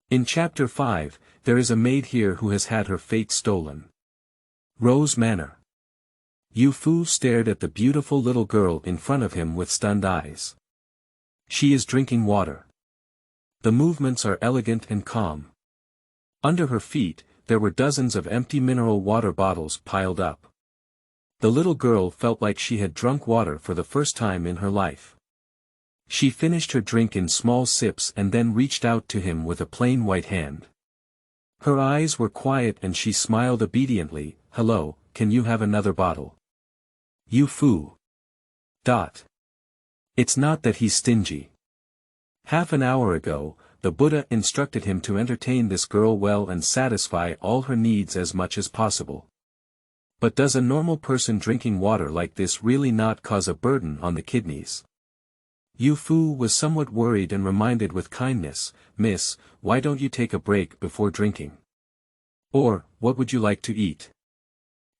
In Chapter 5, there is a maid here who has had her fate stolen. Rose Manor. Yu Fu stared at the beautiful little girl in front of him with stunned eyes. She is drinking water. The movements are elegant and calm. Under her feet, there were dozens of empty mineral water bottles piled up. The little girl felt like she had drunk water for the first time in her life. She finished her drink in small sips and then reached out to him with a plain white hand. Her eyes were quiet and she smiled obediently. "Hello, can you have another bottle?" Yu Fu. It's not that he's stingy. Half an hour ago, the Buddha instructed him to entertain this girl well and satisfy all her needs as much as possible. But does a normal person drinking water like this really not cause a burden on the kidneys? Yu Fu was somewhat worried and reminded with kindness, "Miss, why don't you take a break before drinking? Or, what would you like to eat?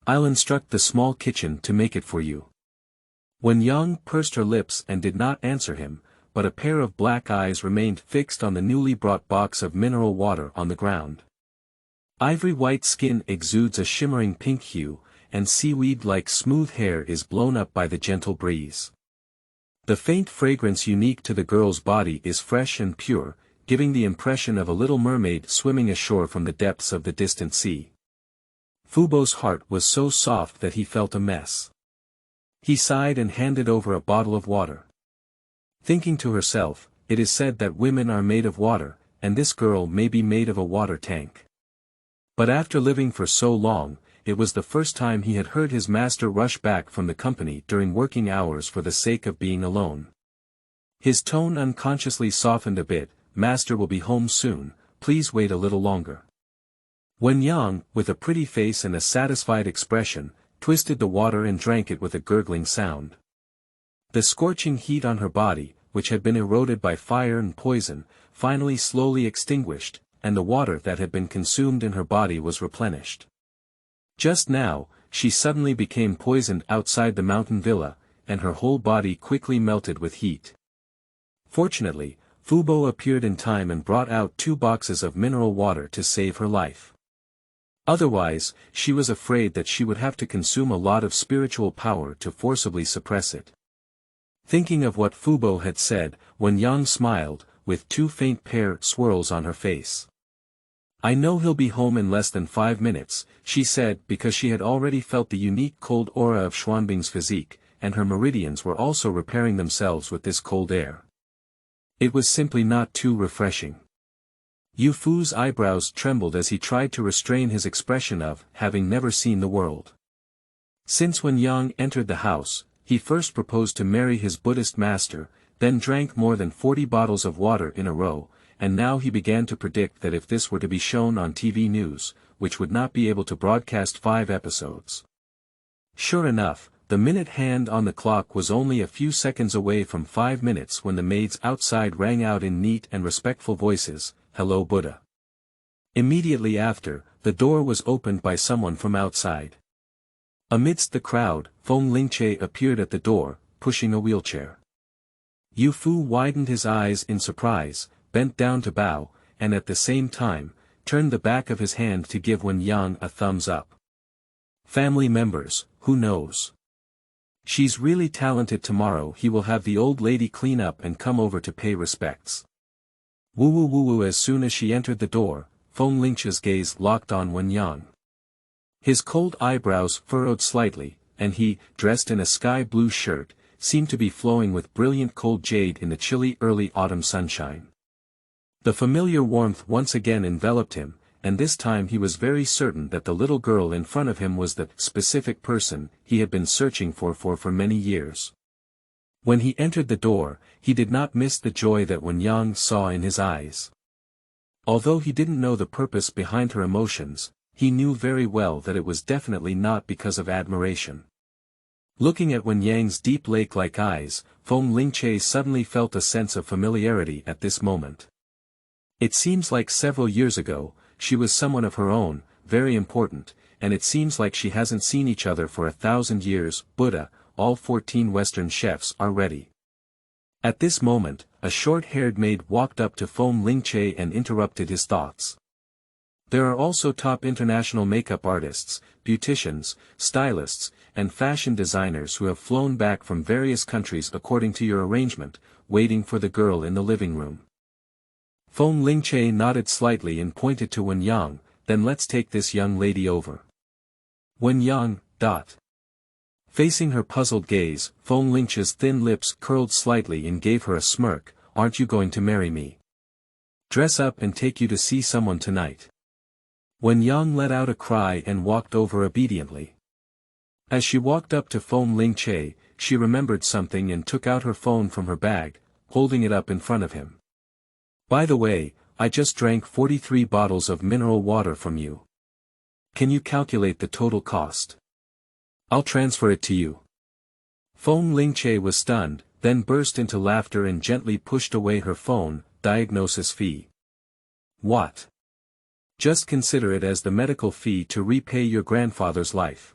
I'll instruct the small kitchen to make it for you." Wen Yang pursed her lips and did not answer him, but a pair of black eyes remained fixed on the newly brought box of mineral water on the ground. Ivory white skin exudes a shimmering pink hue, and seaweed-like smooth hair is blown up by the gentle breeze. The faint fragrance unique to the girl's body is fresh and pure, giving the impression of a little mermaid swimming ashore from the depths of the distant sea. Fubo's heart was so soft that he felt a mess. He sighed and handed over a bottle of water. Thinking to herself, it is said that women are made of water, and this girl may be made of a water tank. But after living for so long, it was the first time he had heard his master rush back from the company during working hours for the sake of being alone. His tone unconsciously softened a bit. "Master will be home soon, please wait a little longer." Wen Yang, with a pretty face and a satisfied expression, twisted the water and drank it with a gurgling sound. The scorching heat on her body, which had been eroded by fire and poison, finally slowly extinguished, and the water that had been consumed in her body was replenished. Just now, she suddenly became poisoned outside the mountain villa, and her whole body quickly melted with heat. Fortunately, Fubo appeared in time and brought out 2 boxes of mineral water to save her life. Otherwise, she was afraid that she would have to consume a lot of spiritual power to forcibly suppress it. Thinking of what Fubo had said, Wen Yang smiled, with 2 faint pear swirls on her face. "I know he'll be home in less than 5 minutes," she said, because she had already felt the unique cold aura of Xuanbing's physique, and her meridians were also repairing themselves with this cold air. It was simply not too refreshing. Yu Fu's eyebrows trembled as he tried to restrain his expression of having never seen the world. Since Wen Yang entered the house, he first proposed to marry his Buddhist master, then drank more than 40 bottles of water in a row, and now he began to predict that if this were to be shown on TV news, which would not be able to broadcast 5 episodes. Sure enough, the minute hand on the clock was only a few seconds away from 5 minutes when the maids outside rang out in neat and respectful voices, "Hello Buddha." Immediately after, the door was opened by someone from outside. Amidst the crowd, Feng Lingche appeared at the door, pushing a wheelchair. Yu Fu widened his eyes in surprise, bent down to bow, and at the same time, turned the back of his hand to give Wen Yang a thumbs up. "Family members, who knows? She's really talented. Tomorrow he will have the old lady clean up and come over to pay respects." Woo woo woo woo. As soon as she entered the door, Feng Lingche's gaze locked on Wen Yang. His cold eyebrows furrowed slightly, and he, dressed in a sky blue shirt, seemed to be flowing with brilliant cold jade in the chilly early autumn sunshine. The familiar warmth once again enveloped him, and this time he was very certain that the little girl in front of him was the specific person he had been searching for many years. When he entered the door, he did not miss the joy that Wen Yang saw in his eyes. Although he didn't know the purpose behind her emotions, he knew very well that it was definitely not because of admiration. Looking at Wen Yang's deep lake-like eyes, Feng Lingche suddenly felt a sense of familiarity at this moment. It seems like several years ago, she was someone of her own, very important, and it seems like she hasn't seen each other for 1,000 years. "Buddha, all 14 Western chefs are ready." At this moment, a short-haired maid walked up to Feng Lingche and interrupted his thoughts. "There are also top international makeup artists, beauticians, stylists, and fashion designers who have flown back from various countries according to your arrangement, waiting for the girl in the living room." Feng Lingche nodded slightly and pointed to Wen Yang, "Then let's take this young lady over." Wen Yang. Facing her puzzled gaze, Feng Lingche's thin lips curled slightly and gave her a smirk. "Aren't you going to marry me? Dress up and take you to see someone tonight." Wen Yang let out a cry and walked over obediently. As she walked up to Feng Lingche, she remembered something and took out her phone from her bag, holding it up in front of him. "By the way, I just drank 43 bottles of mineral water from you. Can you calculate the total cost? I'll transfer it to you." Feng Lingche was stunned, then burst into laughter and gently pushed away her phone. "Diagnosis fee. What? Just consider it as the medical fee to repay your grandfather's life."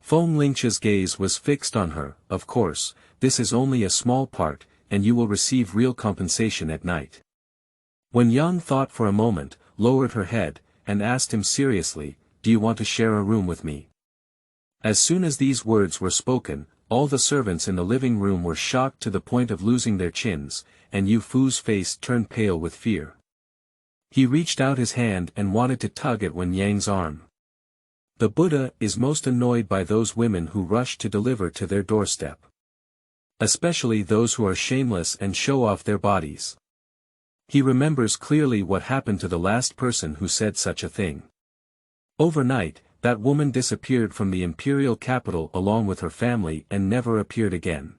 Feng Lingche's gaze was fixed on her. "Of course, this is only a small part, and you will receive real compensation at night." Wen Yang thought for a moment, lowered her head, and asked him seriously, "Do you want to share a room with me?" As soon as these words were spoken, all the servants in the living room were shocked to the point of losing their chins, and Yu Fu's face turned pale with fear. He reached out his hand and wanted to tug at Wen Yang's arm. The Buddha is most annoyed by those women who rush to deliver to their doorstep. Especially those who are shameless and show off their bodies. He remembers clearly what happened to the last person who said such a thing. Overnight, that woman disappeared from the imperial capital along with her family and never appeared again.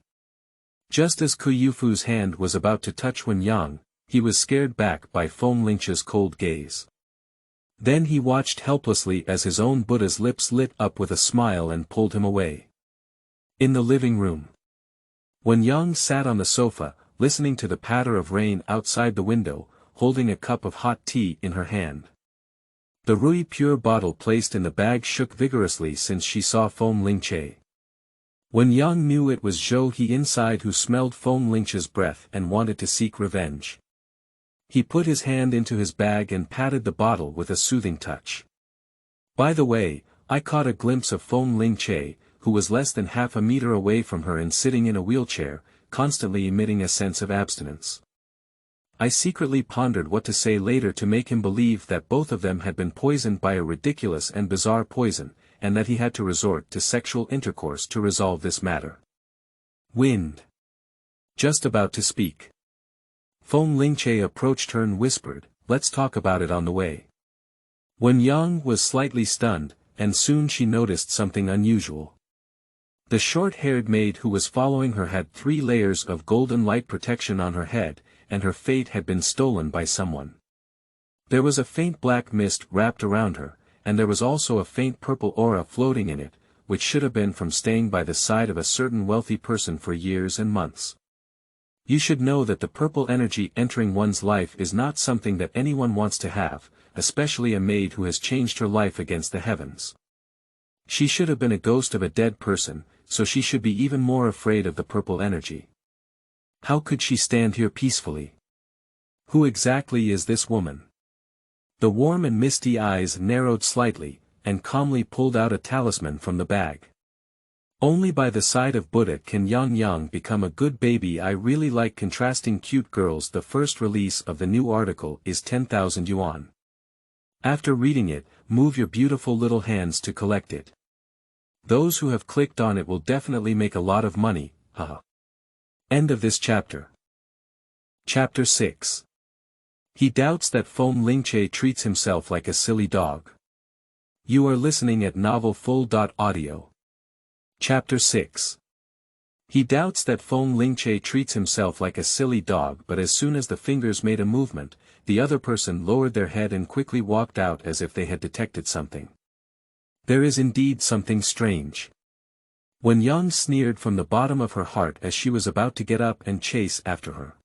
Just as Ku Yufu's hand was about to touch Wen Yang, he was scared back by Feng Lingche's cold gaze. Then he watched helplessly as his own Buddha's lips lit up with a smile and pulled him away. In the living room, Wen Yang sat on the sofa, listening to the patter of rain outside the window, holding a cup of hot tea in her hand. The Rui Pure bottle placed in the bag shook vigorously since she saw Feng Lingche. Wen Yang knew it was Zhou He inside who smelled Feng Lingche's breath and wanted to seek revenge. He put his hand into his bag and patted the bottle with a soothing touch. "By the way, I caught a glimpse of Feng Lingche, who was less than half a meter away from her and sitting in a wheelchair, constantly emitting a sense of abstinence. I secretly pondered what to say later to make him believe that both of them had been poisoned by a ridiculous and bizarre poison, and that he had to resort to sexual intercourse to resolve this matter. Wind. Just about to speak. Feng Lingche approached her and whispered, "Let's talk about it on the way." Wen Yang was slightly stunned, and soon she noticed something unusual. The short-haired maid who was following her had 3 layers of golden light protection on her head, and her fate had been stolen by someone. There was a faint black mist wrapped around her, and there was also a faint purple aura floating in it, which should have been from staying by the side of a certain wealthy person for years and months. You should know that the purple energy entering one's life is not something that anyone wants to have, especially a maid who has changed her life against the heavens. She should have been a ghost of a dead person, so she should be even more afraid of the purple energy. How could she stand here peacefully? Who exactly is this woman? The warm and misty eyes narrowed slightly, and calmly pulled out a talisman from the bag. Only by the side of Buddha can Yang become a good baby. I really like contrasting cute girls. The first release of the new article is 10,000 yuan. After reading it, move your beautiful little hands to collect it. Those who have clicked on it will definitely make a lot of money, haha. End of this chapter. Chapter 6. He doubts that Feng Lingche treats himself like a silly dog. You are listening at novelfull.audio. Chapter 6. He doubts that Feng Lingche treats himself like a silly dog, but as soon as the fingers made a movement, the other person lowered their head and quickly walked out as if they had detected something. There is indeed something strange. Wen Yang sneered from the bottom of her heart as she was about to get up and chase after her.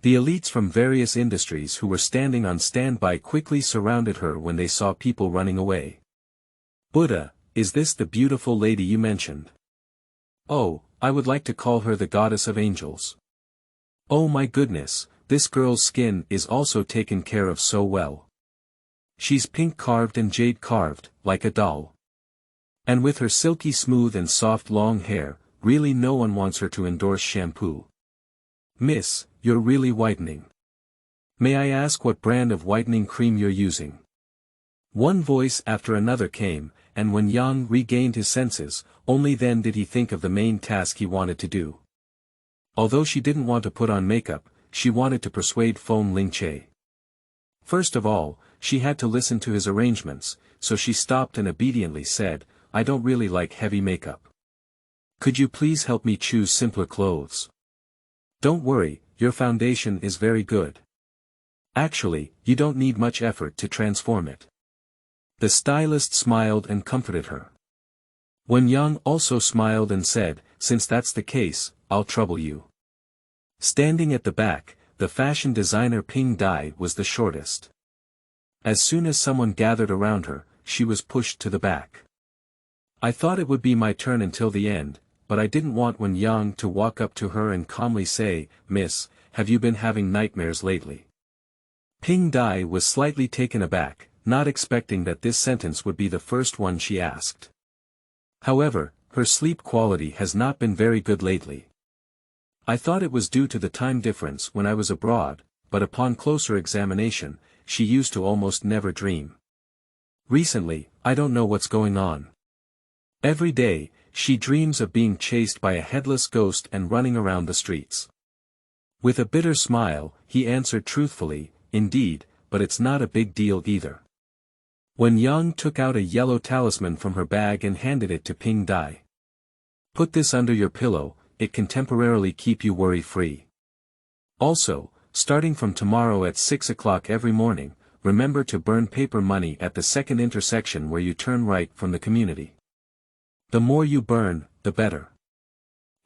The elites from various industries who were standing on standby quickly surrounded her when they saw people running away. Buddha, is this the beautiful lady you mentioned? Oh, I would like to call her the goddess of angels. Oh my goodness, this girl's skin is also taken care of so well. She's pink carved and jade carved, like a doll. And with her silky smooth and soft long hair, really no one wants her to endorse shampoo. Miss, you're really whitening. May I ask what brand of whitening cream you're using? One voice after another came, and when Yang regained his senses, only then did he think of the main task he wanted to do. Although she didn't want to put on makeup, she wanted to persuade Feng Lingche. First of all, she had to listen to his arrangements, so she stopped and obediently said, "I don't really like heavy makeup. Could you please help me choose simpler clothes? Don't worry, your foundation is very good. Actually, you don't need much effort to transform it." The stylist smiled and comforted her. Wen Yang also smiled and said, "Since that's the case, I'll trouble you." Standing at the back, the fashion designer Ping Dai was the shortest. As soon as someone gathered around her, she was pushed to the back. I thought it would be my turn until the end, but I didn't want Wen Yang to walk up to her and calmly say, "Miss, have you been having nightmares lately?" Ping Dai was slightly taken aback, not expecting that this sentence would be the first one she asked. However, her sleep quality has not been very good lately. I thought it was due to the time difference when I was abroad, but upon closer examination, she used to almost never dream. Recently, I don't know what's going on. Every day, she dreams of being chased by a headless ghost and running around the streets. With a bitter smile, he answered truthfully, "Indeed, but it's not a big deal either." Wen Yang took out a yellow talisman from her bag and handed it to Ping Dai. "Put this under your pillow, it can temporarily keep you worry-free. Also, starting from tomorrow at 6 o'clock every morning, remember to burn paper money at the second intersection where you turn right from the community. The more you burn, the better.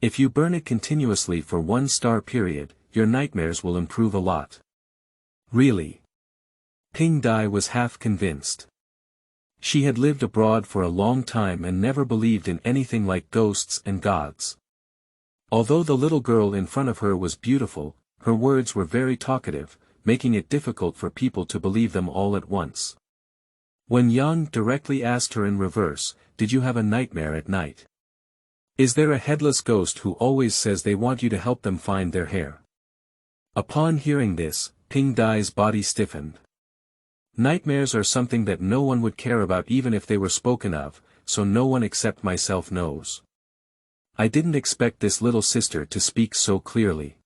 If you burn it continuously for 1 star period, your nightmares will improve a lot." Really? Ping Dai was half convinced. She had lived abroad for a long time and never believed in anything like ghosts and gods. Although the little girl in front of her was beautiful, her words were very talkative, making it difficult for people to believe them all at once. Wen Yang directly asked her in reverse, "Did you have a nightmare at night? Is there a headless ghost who always says they want you to help them find their hair?" Upon hearing this, Ping Dai's body stiffened. Nightmares are something that no one would care about even if they were spoken of, so no one except myself knows. I didn't expect this little sister to speak so clearly.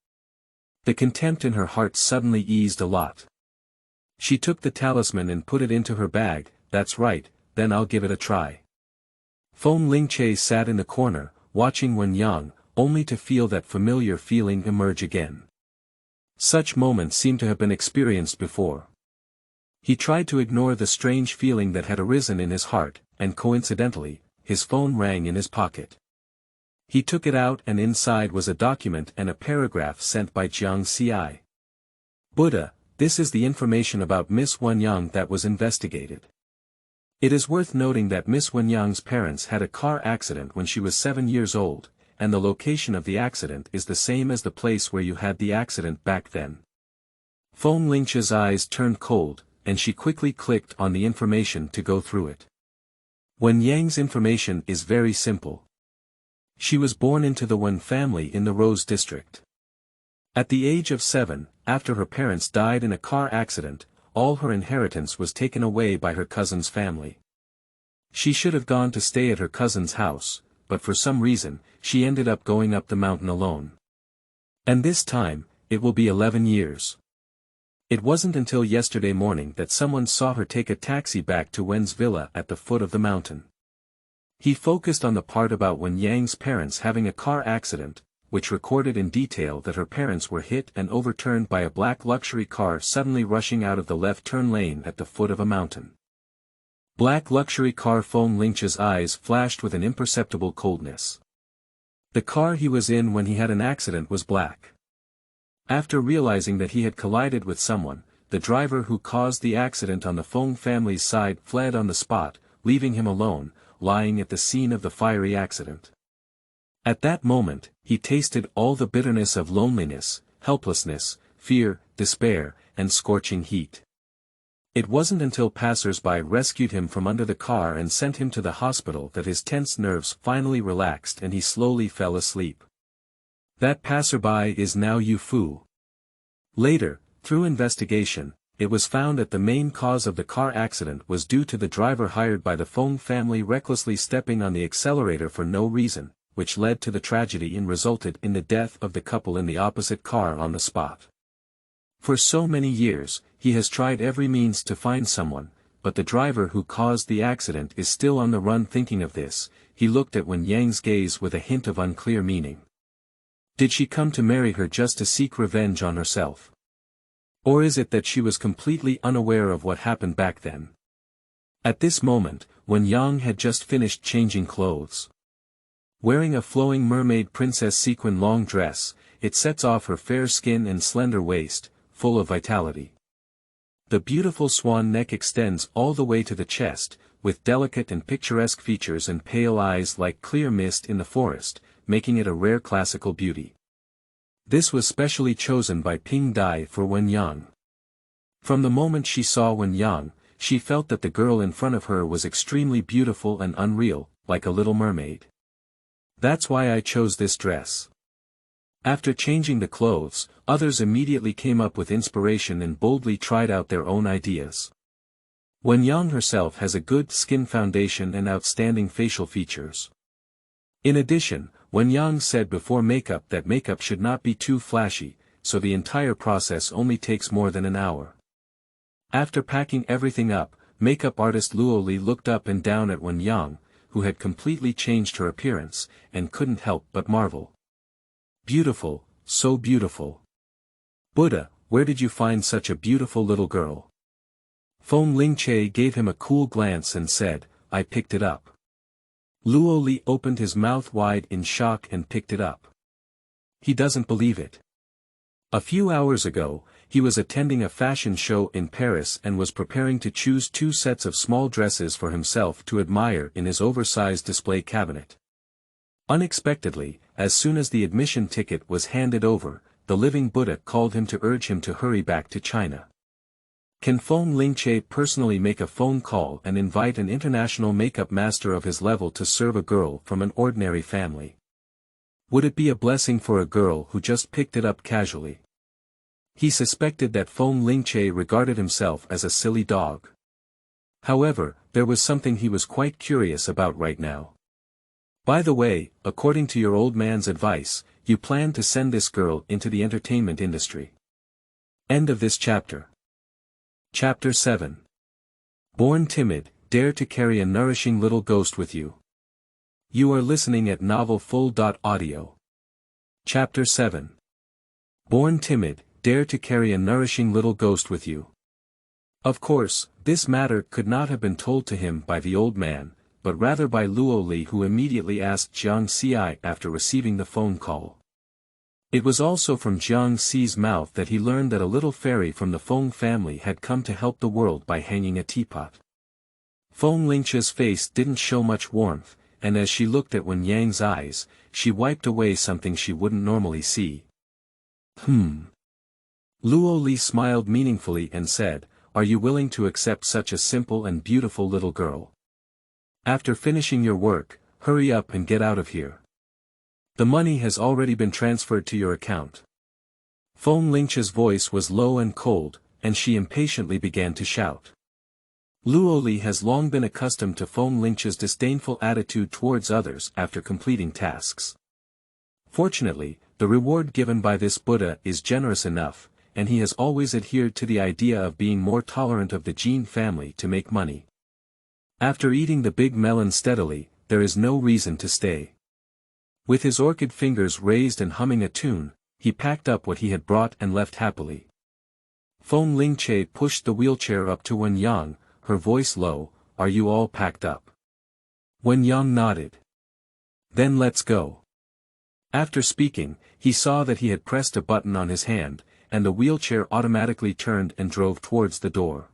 The contempt in her heart suddenly eased a lot. She took the talisman and put it into her bag. That's right, then I'll give it a try. Feng Lingche sat in the corner, watching Wen Yang, only to feel that familiar feeling emerge again. Such moments seemed to have been experienced before. He tried to ignore the strange feeling that had arisen in his heart, and coincidentally, his phone rang in his pocket. He took it out and inside was a document and a paragraph sent by Jiang Ci. Buddha, this is the information about Miss Wen Yang that was investigated. It is worth noting that Miss Wen Yang's parents had a car accident when she was 7 years old, and the location of the accident is the same as the place where you had the accident back then. Feng Lingche's eyes turned cold, and she quickly clicked on the information to go through it. Wen Yang's information is very simple. She was born into the Wen family in the Rose district. At the age of 7, after her parents died in a car accident, all her inheritance was taken away by her cousin's family. She should have gone to stay at her cousin's house, but for some reason, she ended up going up the mountain alone. And this time, it will be 11 years. It wasn't until yesterday morning that someone saw her take a taxi back to Wen's villa at the foot of the mountain. He focused on the part about Wen Yang's parents having a car accident, which recorded in detail that her parents were hit and overturned by a black luxury car suddenly rushing out of the left turn lane at the foot of a mountain. Black luxury car. Feng Lingche's eyes flashed with an imperceptible coldness. The car he was in when he had an accident was black. After realizing that he had collided with someone, the driver who caused the accident on the Feng family's side fled on the spot, leaving him alone, lying at the scene of the fiery accident. At that moment, he tasted all the bitterness of loneliness, helplessness, fear, despair, and scorching heat. It wasn't until passers-by rescued him from under the car and sent him to the hospital that his tense nerves finally relaxed and he slowly fell asleep. That passerby is now Yu Fu. Later, through investigation, it was found that the main cause of the car accident was due to the driver hired by the Feng family recklessly stepping on the accelerator for no reason, which led to the tragedy and resulted in the death of the couple in the opposite car on the spot. For so many years, he has tried every means to find someone, but the driver who caused the accident is still on the run. Thinking of this, he looked at Wen Yang's gaze with a hint of unclear meaning. Did she come to marry her just to seek revenge on herself? Or is it that she was completely unaware of what happened back then? At this moment, Wen Yang had just finished changing clothes. Wearing a flowing mermaid princess sequin long dress, it sets off her fair skin and slender waist, full of vitality. The beautiful swan neck extends all the way to the chest, with delicate and picturesque features and pale eyes like clear mist in the forest, making it a rare classical beauty. This was specially chosen by Ping Dai for Wen Yang. From the moment she saw Wen Yang, she felt that the girl in front of her was extremely beautiful and unreal, like a little mermaid. That's why I chose this dress. After changing the clothes, others immediately came up with inspiration and boldly tried out their own ideas. Wen Yang herself has a good skin foundation and outstanding facial features. In addition, Wen Yang said before makeup that makeup should not be too flashy, so the entire process only takes more than an hour. After packing everything up, makeup artist Luo Li looked up and down at Wen Yang, who had completely changed her appearance, and couldn't help but marvel. Beautiful, so beautiful. Buddha, where did you find such a beautiful little girl? Feng Lingche gave him a cool glance and said, I picked it up. Luo Li opened his mouth wide in shock and picked it up. He doesn't believe it. A few hours ago, he was attending a fashion show in Paris and was preparing to choose 2 sets of small dresses for himself to admire in his oversized display cabinet. Unexpectedly, as soon as the admission ticket was handed over, the living Buddha called him to urge him to hurry back to China. Can Feng Lingche personally make a phone call and invite an international makeup master of his level to serve a girl from an ordinary family? Would it be a blessing for a girl who just picked it up casually? He suspected that Feng Lingche regarded himself as a silly dog. However, there was something he was quite curious about right now. By the way, according to your old man's advice, you plan to send this girl into the entertainment industry. End of this chapter. Chapter 7. Born timid, dare to carry a nourishing little ghost with you. You are listening at novelfull.audio. Chapter 7. Born timid, dare to carry a nourishing little ghost with you. Of course, this matter could not have been told to him by the old man, but rather by Luo Li, who immediately asked Jiang Xi after receiving the phone call. It was also from Jiang Xi's mouth that he learned that a little fairy from the Feng family had come to help the world by hanging a teapot. Feng Lingche's face didn't show much warmth, and as she looked at Wen Yang's eyes, she wiped away something she wouldn't normally see. Luo Li smiled meaningfully and said, "Are you willing to accept such a simple and beautiful little girl? After finishing your work, hurry up and get out of here. The money has already been transferred to your account." Feng Lingche's voice was low and cold, and she impatiently began to shout. Luo Li has long been accustomed to Feng Lingche's disdainful attitude towards others after completing tasks. Fortunately, the reward given by this Buddha is generous enough, and he has always adhered to the idea of being more tolerant of the Jin family to make money. After eating the big melon steadily, there is no reason to stay. With his orchid fingers raised and humming a tune, he packed up what he had brought and left happily. Feng Lingche pushed the wheelchair up to Wen Yang, her voice low, "Are you all packed up?" Wen Yang nodded. "Then let's go." After speaking, he saw that he had pressed a button on his hand, and the wheelchair automatically turned and drove towards the door.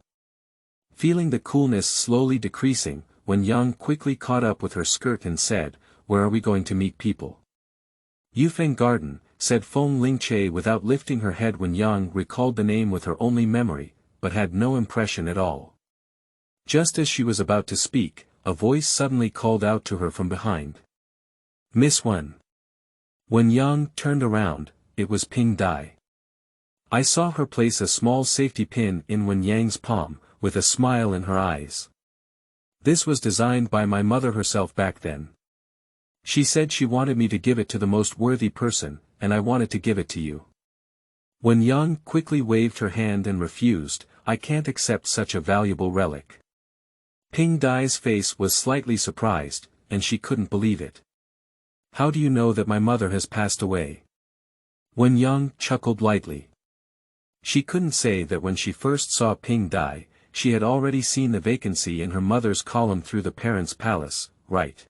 Feeling the coolness slowly decreasing, Wen Yang quickly caught up with her skirt and said, "Where are we going to meet people?" Yufeng Garden, said Feng Lingche without lifting her head. Wen Yang recalled the name with her only memory, but had no impression at all. Just as she was about to speak, a voice suddenly called out to her from behind. "Miss Wen." Wen Yang turned around, it was Ping Dai. I saw her place a small safety pin in Wen Yang's palm, with a smile in her eyes. "This was designed by my mother herself back then. She said she wanted me to give it to the most worthy person, and I wanted to give it to you." Wen Yang quickly waved her hand and refused, "I can't accept such a valuable relic." Ping Dai's face was slightly surprised, and she couldn't believe it. "How do you know that my mother has passed away?" Wen Yang chuckled lightly. She couldn't say that when she first saw Ping Dai, she had already seen the vacancy in her mother's column through the parents' palace, right?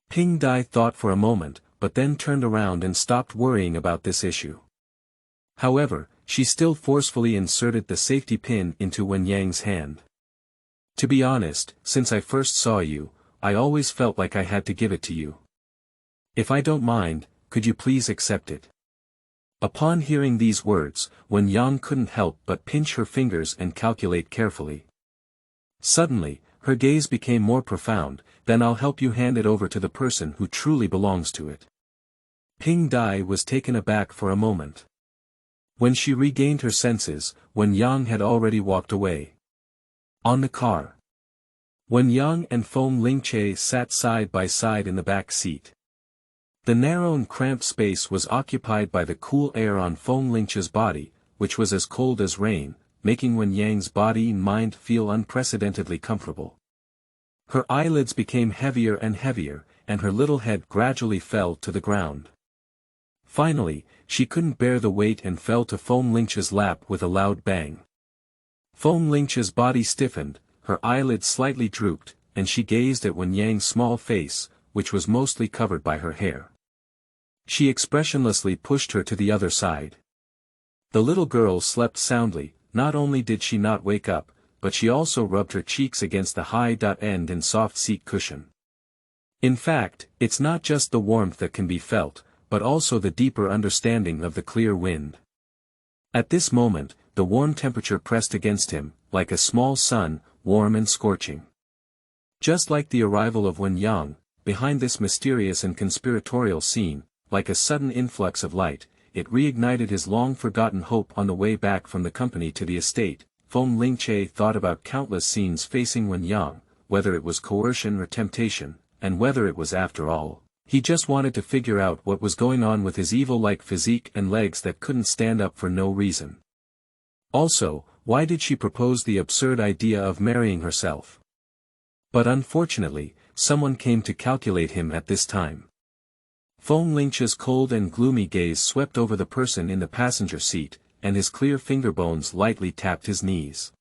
Ping Dai thought for a moment, but then turned around and stopped worrying about this issue. However, she still forcefully inserted the safety pin into Wen Yang's hand. "To be honest, since I first saw you, I always felt like I had to give it to you. If I don't mind, could you please accept it?" Upon hearing these words, Wen Yang couldn't help but pinch her fingers and calculate carefully. Suddenly, her gaze became more profound. "Then I'll help you hand it over to the person who truly belongs to it." Ping Dai was taken aback for a moment. When she regained her senses, Wen Yang had already walked away. On the car, Wen Yang and Feng Lingche sat side by side in the back seat. The narrow and cramped space was occupied by the cool air on Feng Lingche's body, which was as cold as rain, making Wen Yang's body and mind feel unprecedentedly comfortable. Her eyelids became heavier and heavier, and her little head gradually fell to the ground. Finally, she couldn't bear the weight and fell to Feng Lingche's lap with a loud bang. Feng Lingche's body stiffened, her eyelids slightly drooped, and she gazed at Wen Yang's small face, which was mostly covered by her hair. She expressionlessly pushed her to the other side. The little girl slept soundly. Not only did she not wake up, but she also rubbed her cheeks against the high-end and soft seat cushion. In fact, it's not just the warmth that can be felt, but also the deeper understanding of the clear wind. At this moment, the warm temperature pressed against him, like a small sun, warm and scorching. Just like the arrival of Wen Yang, behind this mysterious and conspiratorial scene, like a sudden influx of light, it reignited his long-forgotten hope on the way back from the company to the estate. Feng Lingche thought about countless scenes facing Wen Yang, whether it was coercion or temptation, and whether it was after all. He just wanted to figure out what was going on with his evil-like physique and legs that couldn't stand up for no reason. Also, why did she propose the absurd idea of marrying herself? But unfortunately, someone came to calculate him at this time. Feng Lingche's cold and gloomy gaze swept over the person in the passenger seat, and his clear fingerbones lightly tapped his knees.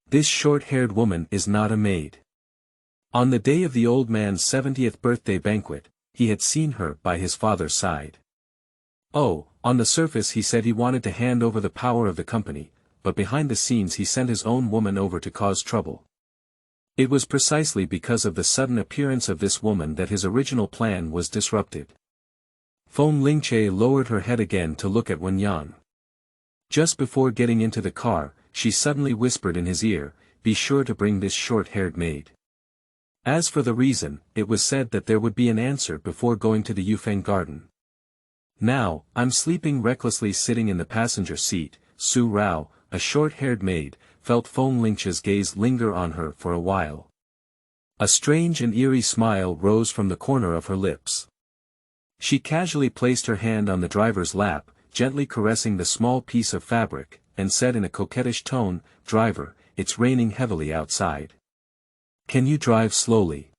This short-haired woman is not a maid. On the day of the old man's 70th birthday banquet, he had seen her by his father's side. Oh, on the surface he said he wanted to hand over the power of the company, but behind the scenes he sent his own woman over to cause trouble. It was precisely because of the sudden appearance of this woman that his original plan was disrupted. Feng Lingche lowered her head again to look at Wen Yang. Just before getting into the car, she suddenly whispered in his ear, "Be sure to bring this short-haired maid." As for the reason, it was said that there would be an answer before going to the Yufeng garden. Now, I'm sleeping recklessly sitting in the passenger seat. Su Rao, a short-haired maid, felt Feng Lingche's gaze linger on her for a while. A strange and eerie smile rose from the corner of her lips. She casually placed her hand on the driver's lap, gently caressing the small piece of fabric, and said in a coquettish tone, "Driver, it's raining heavily outside. Can you drive slowly?"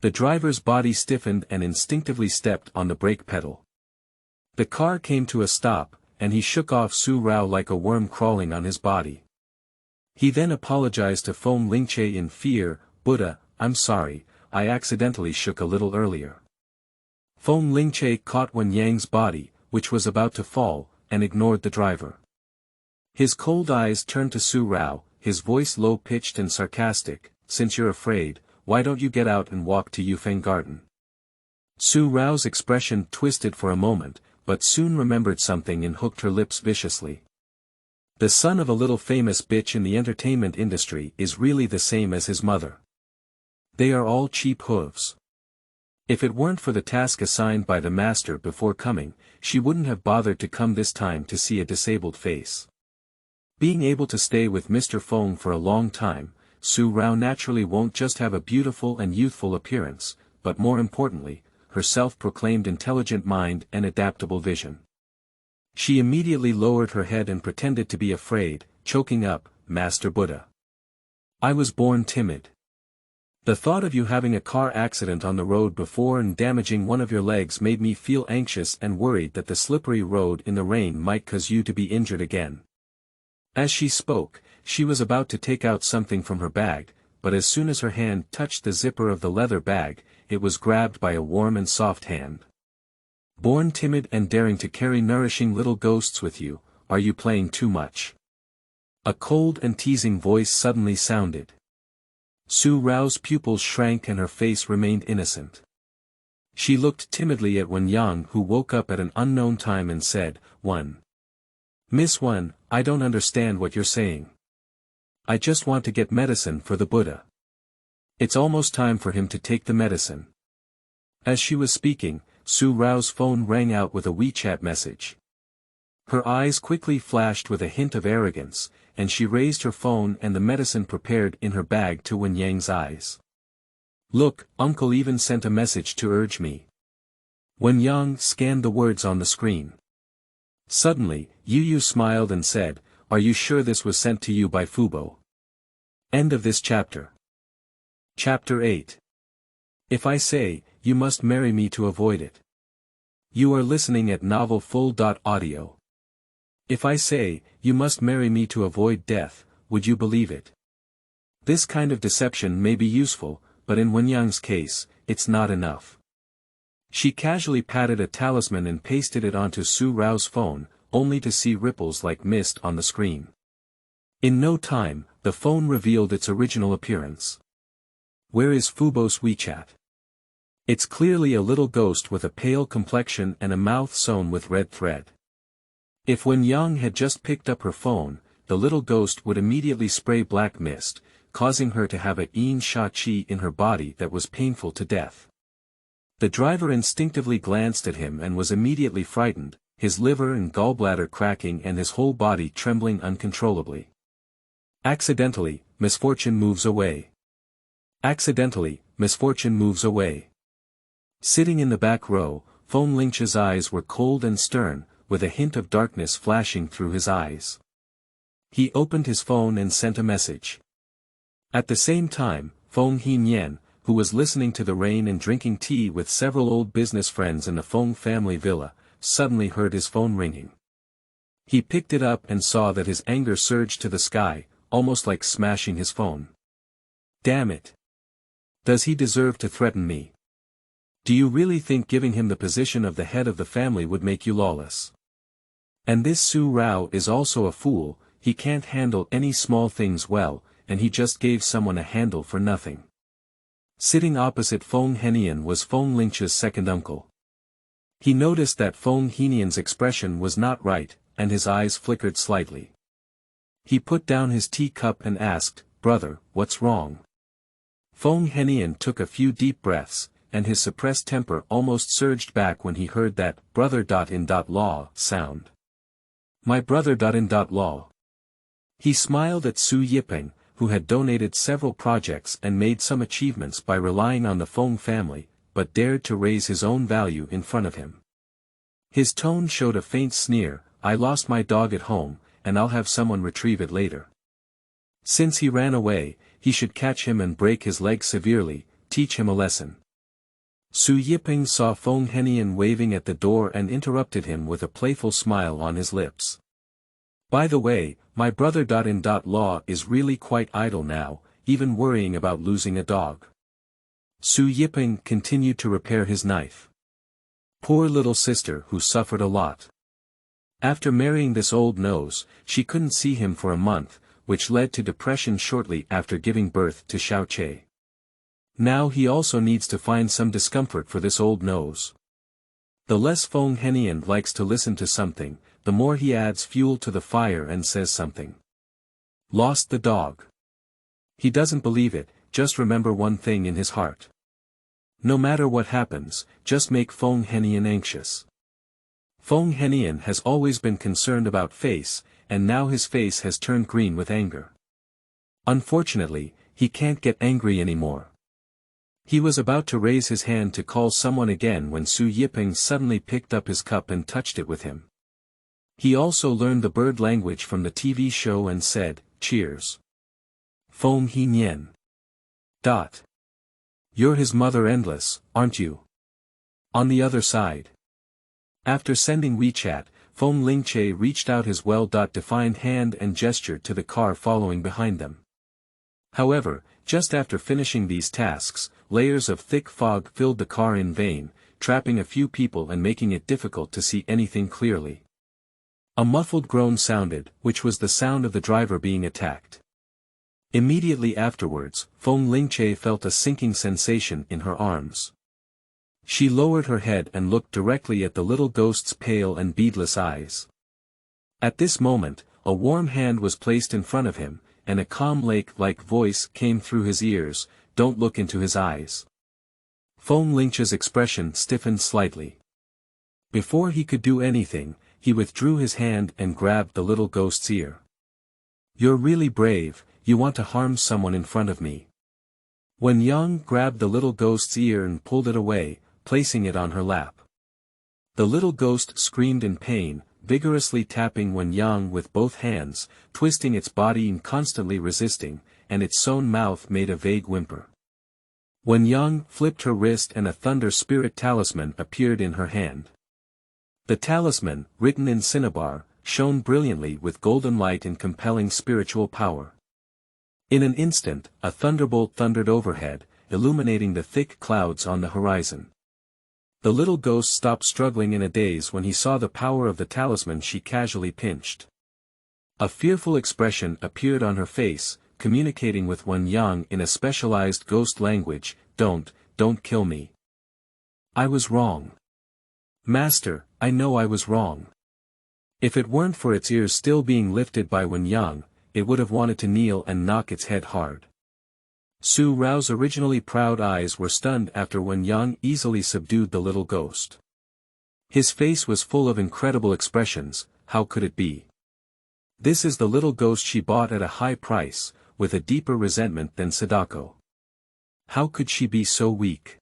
The driver's body stiffened and instinctively stepped on the brake pedal. The car came to a stop, and he shook off Su Rao like a worm crawling on his body. He then apologized to Feng Lingche in fear, "Buddha, I'm sorry, I accidentally shook a little earlier." Feng Lingche caught Wen Yang's body, which was about to fall, and ignored the driver. His cold eyes turned to Su Rao, his voice low-pitched and sarcastic, "Since you're afraid, why don't you get out and walk to Yufeng garden?" Su Rao's expression twisted for a moment, but soon remembered something and hooked her lips viciously. The son of a little famous bitch in the entertainment industry is really the same as his mother. They are all cheap hooves. If it weren't for the task assigned by the master before coming, she wouldn't have bothered to come this time to see a disabled face. Being able to stay with Mr. Feng for a long time, Su Rao naturally won't just have a beautiful and youthful appearance, but more importantly, her self-proclaimed intelligent mind and adaptable vision. She immediately lowered her head and pretended to be afraid, choking up, "Master Buddha. I was born timid. The thought of you having a car accident on the road before and damaging one of your legs made me feel anxious and worried that the slippery road in the rain might cause you to be injured again." As she spoke, she was about to take out something from her bag, but as soon as her hand touched the zipper of the leather bag, it was grabbed by a warm and soft hand. "Born timid and daring to carry nourishing little ghosts with you, are you playing too much?" A cold and teasing voice suddenly sounded. Su Rao's pupils shrank and her face remained innocent. She looked timidly at Wen Yang, who woke up at an unknown time and said, Miss Wen, I don't understand what you're saying. I just want to get medicine for the Buddha. It's almost time for him to take the medicine." As she was speaking, Su Rao's phone rang out with a WeChat message. Her eyes quickly flashed with a hint of arrogance, and she raised her phone and the medicine prepared in her bag to Wen Yang's eyes. "Look, Uncle even sent a message to urge me." Wen Yang scanned the words on the screen. Suddenly, Yu smiled and said, "Are you sure this was sent to you by Fubo?" End of this chapter. Chapter 8. If I say, you must marry me to avoid it. You are listening at novelfull.audio. If I say, you must marry me to avoid death, would you believe it? This kind of deception may be useful, but in Wen Yang's case, it's not enough. She casually patted a talisman and pasted it onto Su Rao's phone, only to see ripples like mist on the screen. In no time, the phone revealed its original appearance. Where is Fubo's WeChat? It's clearly a little ghost with a pale complexion and a mouth sewn with red thread. If Wen Yang had just picked up her phone, the little ghost would immediately spray black mist, causing her to have a yin sha qi in her body that was painful to death. The driver instinctively glanced at him and was immediately frightened, his liver and gallbladder cracking and his whole body trembling uncontrollably. Accidentally, misfortune moves away. Accidentally, misfortune moves away. Sitting in the back row, Feng Lingche's eyes were cold and stern, with a hint of darkness flashing through his eyes. He opened his phone and sent a message. At the same time, Feng Lingche, who was listening to the rain and drinking tea with several old business friends in the Feng family villa, suddenly heard his phone ringing. He picked it up and saw that his anger surged to the sky, almost like smashing his phone. Damn it! Does he deserve to threaten me? Do you really think giving him the position of the head of the family would make you lawless? And this Su Rao is also a fool, he can't handle any small things well, and he just gave someone a handle for nothing. Sitting opposite Feng Lingche was Feng Lingche's second uncle. He noticed that Feng Lingche's expression was not right, and his eyes flickered slightly. He put down his teacup and asked, "Brother, what's wrong?" Feng Lingche took a few deep breaths, and his suppressed temper almost surged back when he heard that brother.in.law sound. My brother.in.law. He smiled at Su Yiping, who had donated several projects and made some achievements by relying on the Feng family, but dared to raise his own value in front of him. His tone showed a faint sneer, "I lost my dog at home, and I'll have someone retrieve it later. Since he ran away, he should catch him and break his leg severely, teach him a lesson." Su Yiping saw Feng Lingche waving at the door and interrupted him with a playful smile on his lips. "By the way, my brother.in.law is really quite idle now, even worrying about losing a dog." Su Yiping continued to repair his knife. Poor little sister who suffered a lot. After marrying this old nose, she couldn't see him for a month, which led to depression shortly after giving birth to Xiaoche. Now he also needs to find some discomfort for this old nose. The less Feng Lingche likes to listen to something, the more he adds fuel to the fire and says something. Lost the dog. He doesn't believe it, just remember one thing in his heart. No matter what happens, just make Feng Lingche anxious. Feng Lingche has always been concerned about face, and now his face has turned green with anger. Unfortunately, he can't get angry anymore. He was about to raise his hand to call someone again when Su Yiping suddenly picked up his cup and touched it with him. He also learned the bird language from the TV show and said, "Cheers. Feng Lingche. You're his mother endless, aren't you?" On the other side. After sending WeChat, Feng Lingche reached out his well-defined hand and gestured to the car following behind them. However, just after finishing these tasks, layers of thick fog filled the car in vain, trapping a few people and making it difficult to see anything clearly. A muffled groan sounded, which was the sound of the driver being attacked. Immediately afterwards, Feng Lingche felt a sinking sensation in her arms. She lowered her head and looked directly at the little ghost's pale and beadless eyes. At this moment, a warm hand was placed in front of him, and a calm lake-like voice came through his ears, "Don't look into his eyes." Feng Lingche's expression stiffened slightly. Before he could do anything, he withdrew his hand and grabbed the little ghost's ear. "You're really brave, you want to harm someone in front of me." Wen Yang grabbed the little ghost's ear and pulled it away, placing it on her lap. The little ghost screamed in pain, vigorously tapping Wen Yang with both hands, twisting its body and constantly resisting, and its sewn mouth made a vague whimper. Wen Yang flipped her wrist and a thunder spirit talisman appeared in her hand. The talisman, written in cinnabar, shone brilliantly with golden light and compelling spiritual power. In an instant, a thunderbolt thundered overhead, illuminating the thick clouds on the horizon. The little ghost stopped struggling in a daze when he saw the power of the talisman she casually pinched. A fearful expression appeared on her face, communicating with Wen Yang in a specialized ghost language, don't kill me. I was wrong. Master, I know I was wrong. If it weren't for its ears still being lifted by Wen Yang, it would have wanted to kneel and knock its head hard. Su Rao's originally proud eyes were stunned after Wen Yang easily subdued the little ghost. His face was full of incredible expressions. How could it be? This is the little ghost she bought at a high price, with a deeper resentment than Sadako. How could she be so weak?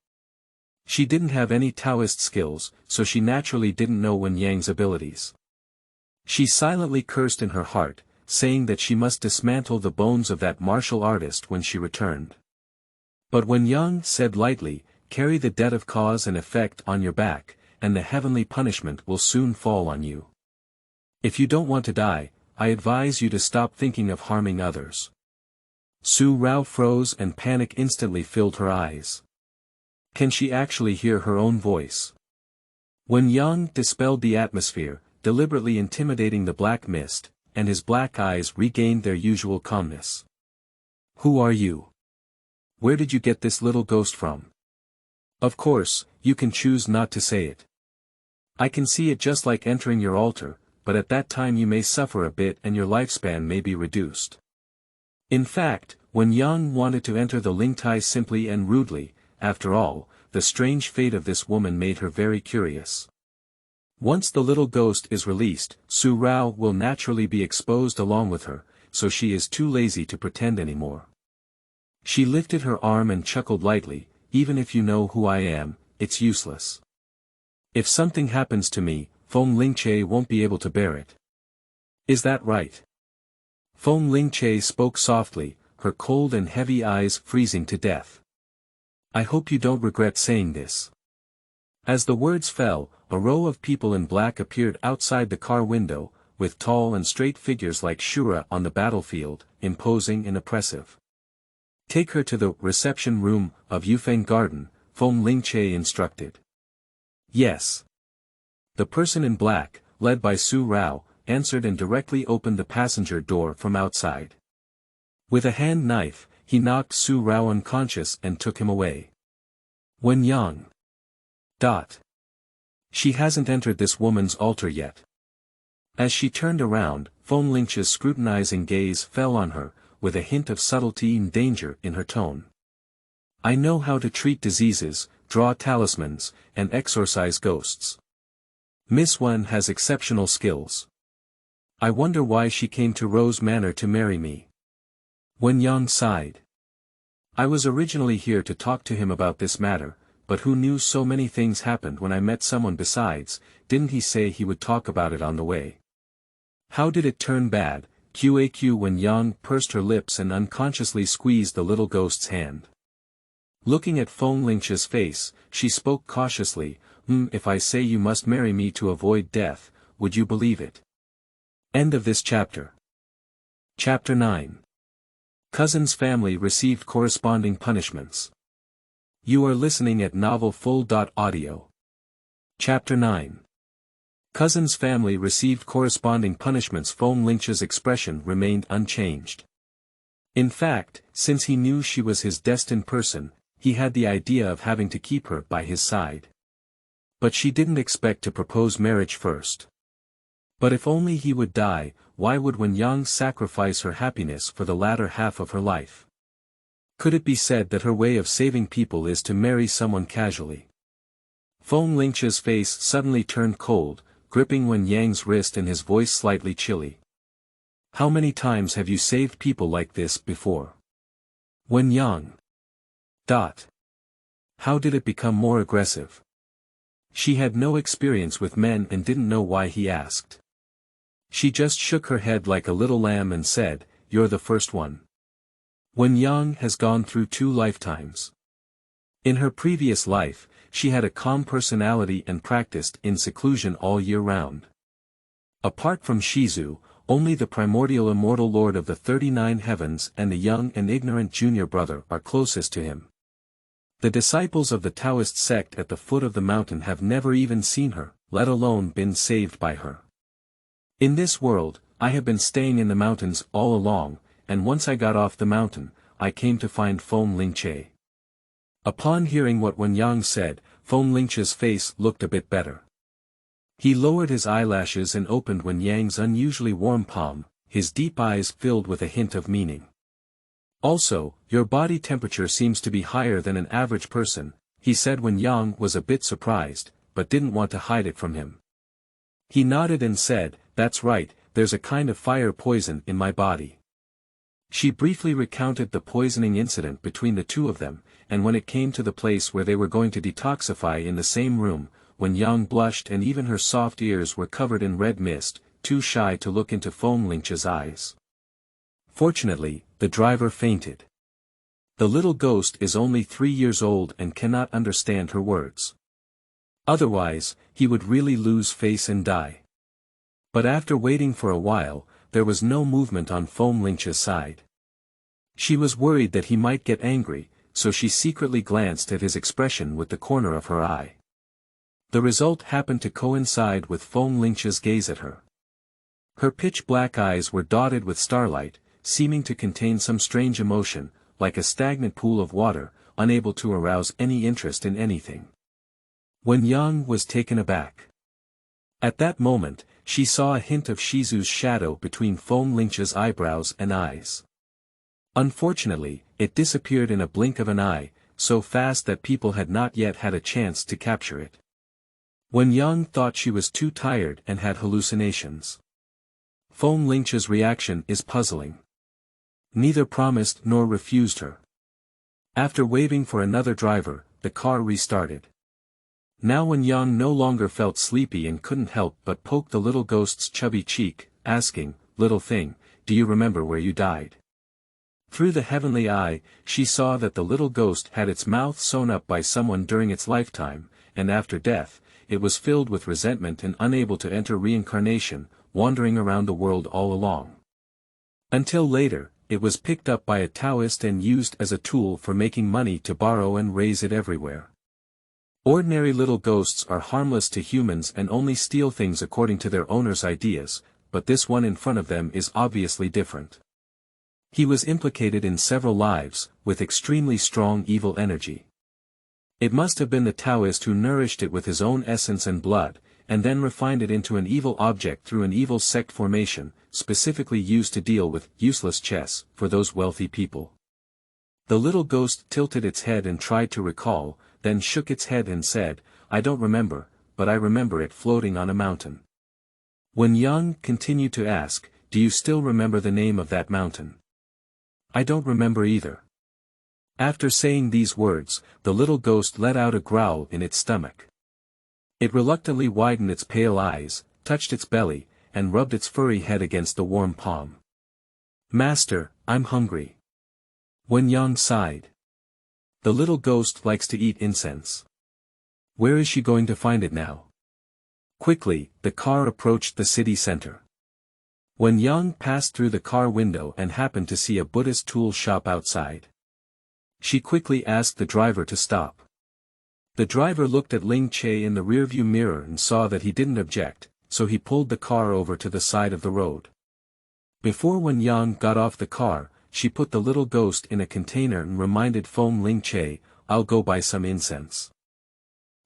She didn't have any Taoist skills, so she naturally didn't know Wen Yang's abilities. She silently cursed in her heart, saying that she must dismantle the bones of that martial artist when she returned. But Wen Yang said lightly, "Carry the debt of cause and effect on your back, and the heavenly punishment will soon fall on you. If you don't want to die, I advise you to stop thinking of harming others." Su Rao froze and panic instantly filled her eyes. Can she actually hear her own voice? Wen Yang dispelled the atmosphere, deliberately intimidating the black mist, and his black eyes regained their usual calmness. "Who are you? Where did you get this little ghost from? Of course, you can choose not to say it. I can see it just like entering your altar, but at that time you may suffer a bit and your lifespan may be reduced." In fact, Wen Yang wanted to enter the Lingtai simply and rudely. After all, the strange fate of this woman made her very curious. Once the little ghost is released, Su Rao will naturally be exposed along with her, so she is too lazy to pretend anymore. She lifted her arm and chuckled lightly, "Even if you know who I am, it's useless. If something happens to me, Feng Lingche won't be able to bear it. Is that right?" Feng Lingche spoke softly, her cold and heavy eyes freezing to death. "I hope you don't regret saying this." As the words fell, a row of people in black appeared outside the car window, with tall and straight figures like Shura on the battlefield, imposing and oppressive. "Take her to the reception room of Yufeng Garden," Feng Lingche instructed. "Yes." The person in black, led by Su Rao, answered and directly opened the passenger door from outside. With a hand knife, he knocked Su Rao unconscious and took him away. Wen Yang. She hasn't entered this woman's altar yet. As she turned around, Feng Lingche's scrutinizing gaze fell on her, with a hint of subtlety and danger in her tone. "I know how to treat diseases, draw talismans, and exorcise ghosts. Miss Wen has exceptional skills. I wonder why she came to Rose Manor to marry me." Wen Yang sighed. "I was originally here to talk to him about this matter, but who knew so many things happened when I met someone besides. Didn't he say he would talk about it on the way? How did it turn bad?" Qaq Wen Yang pursed her lips and unconsciously squeezed the little ghost's hand. Looking at Feng Lingche's face, she spoke cautiously, If I say you must marry me to avoid death, would you believe it?" End of this chapter. Chapter 9. Cousin's family received corresponding punishments. You are listening at novelfull.audio. Chapter 9. Cousin's family received corresponding punishments. Feng Lingche's expression remained unchanged. In fact, since he knew she was his destined person, he had the idea of having to keep her by his side. But she didn't expect to propose marriage first. But if only he would die, why would Wen Yang sacrifice her happiness for the latter half of her life? Could it be said that her way of saving people is to marry someone casually? Feng Lingche's face suddenly turned cold, gripping Wen Yang's wrist and his voice slightly chilly. "How many times have you saved people like this before?" Wen Yang. How did it become more aggressive? She had no experience with men and didn't know why he asked. She just shook her head like a little lamb and said, "You're the first one." Wen Yang has gone through 2 lifetimes. In her previous life, she had a calm personality and practiced in seclusion all year round. Apart from Shizu, only the primordial immortal lord of the 39 heavens and the young and ignorant junior brother are closest to him. The disciples of the Taoist sect at the foot of the mountain have never even seen her, let alone been saved by her. In this world, I have been staying in the mountains all along, and once I got off the mountain, I came to find Feng Lingche. Upon hearing what Wen Yang said, Feng Lingche's face looked a bit better. He lowered his eyelashes and opened Wen Yang's unusually warm palm, his deep eyes filled with a hint of meaning. "Also, your body temperature seems to be higher than an average person," he said. Wen Yang was a bit surprised, but didn't want to hide it from him. He nodded and said, "That's right, there's a kind of fire poison in my body." She briefly recounted the poisoning incident between the two of them, and when it came to the place where they were going to detoxify in the same room, Wen Yang blushed and even her soft ears were covered in red mist, too shy to look into Feng Lingche's eyes. Fortunately, the driver fainted. The little ghost is only 3 years old and cannot understand her words. Otherwise, he would really lose face and die. But after waiting for a while, there was no movement on Feng Lingche's side. She was worried that he might get angry, so she secretly glanced at his expression with the corner of her eye. The result happened to coincide with Feng Lingche's gaze at her. Her pitch-black eyes were dotted with starlight, seeming to contain some strange emotion, like a stagnant pool of water, unable to arouse any interest in anything. Wen Yang was taken aback. At that moment, she saw a hint of Shizu's shadow between Feng Lingche's eyebrows and eyes. Unfortunately, it disappeared in a blink of an eye, so fast that people had not yet had a chance to capture it. Wen Yang thought she was too tired and had hallucinations. Feng Lingche's reaction is puzzling. Neither promised nor refused her. After waving for another driver, the car restarted. Now Wen Yang no longer felt sleepy and couldn't help but poke the little ghost's chubby cheek, asking, "Little thing, do you remember where you died?" Through the heavenly eye, she saw that the little ghost had its mouth sewn up by someone during its lifetime, and after death, it was filled with resentment and unable to enter reincarnation, wandering around the world all along. Until later, it was picked up by a Taoist and used as a tool for making money to borrow and raise it everywhere. Ordinary little ghosts are harmless to humans and only steal things according to their owner's ideas, but this one in front of them is obviously different. He was implicated in several lives, with extremely strong evil energy. It must have been the Taoist who nourished it with his own essence and blood, and then refined it into an evil object through an evil sect formation, specifically used to deal with useless chess for those wealthy people. The little ghost tilted its head and tried to recall, then shook its head and said, "I don't remember, but I remember it floating on a mountain." Wen Yang continued to ask, "Do you still remember the name of that mountain?" "I don't remember either." After saying these words, the little ghost let out a growl in its stomach. It reluctantly widened its pale eyes, touched its belly, and rubbed its furry head against the warm palm. "Master, I'm hungry." Wen Yang sighed. The little ghost likes to eat incense. Where is she going to find it now? Quickly, the car approached the city center. Wen Yang passed through the car window and happened to see a Buddhist tool shop outside. She quickly asked the driver to stop. The driver looked at Lingche in the rearview mirror and saw that he didn't object, so he pulled the car over to the side of the road. Before Wen Yang got off the car, she put the little ghost in a container and reminded Feng Lingche, "I'll go buy some incense.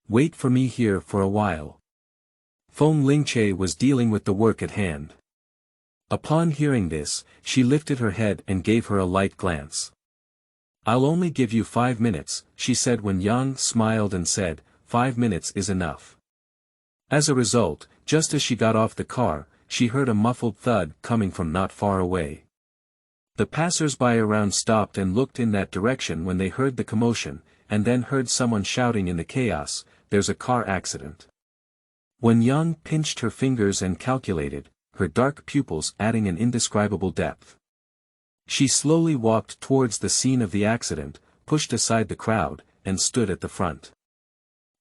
Wait for me here for a while." Feng Lingche was dealing with the work at hand. Upon hearing this, she lifted her head and gave her a light glance. "I'll only give you 5 minutes, she said when Yang smiled and said, 5 minutes is enough." As a result, just as she got off the car, she heard a muffled thud coming from not far away. The passers-by around stopped and looked in that direction when they heard the commotion, and then heard someone shouting in the chaos, "There's a car accident." When Yang pinched her fingers and calculated, her dark pupils adding an indescribable depth. She slowly walked towards the scene of the accident, pushed aside the crowd, and stood at the front.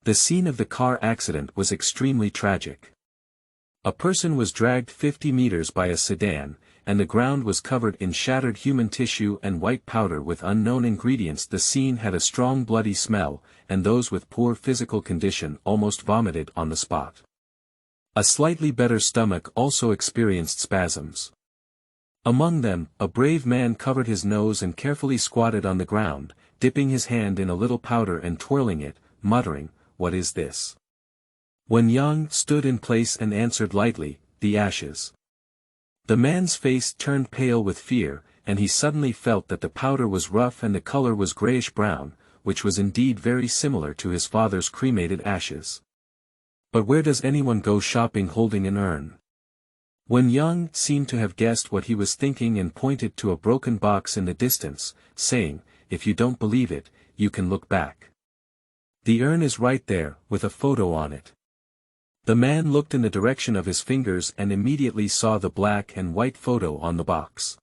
The scene of the car accident was extremely tragic. A person was dragged 50 meters by a sedan, and the ground was covered in shattered human tissue and white powder with unknown ingredients. The scene had a strong bloody smell, and those with poor physical condition almost vomited on the spot. A slightly better stomach also experienced spasms. Among them, a brave man covered his nose and carefully squatted on the ground, dipping his hand in a little powder and twirling it, muttering, "What is this?" Wen Yang stood in place and answered lightly, "The ashes." The man's face turned pale with fear, and he suddenly felt that the powder was rough and the color was grayish-brown, which was indeed very similar to his father's cremated ashes. But where does anyone go shopping holding an urn? Wen Yang seemed to have guessed what he was thinking and pointed to a broken box in the distance, saying, "If you don't believe it, you can look back. The urn is right there, with a photo on it." The man looked in the direction of his fingers and immediately saw the black and white photo on the box.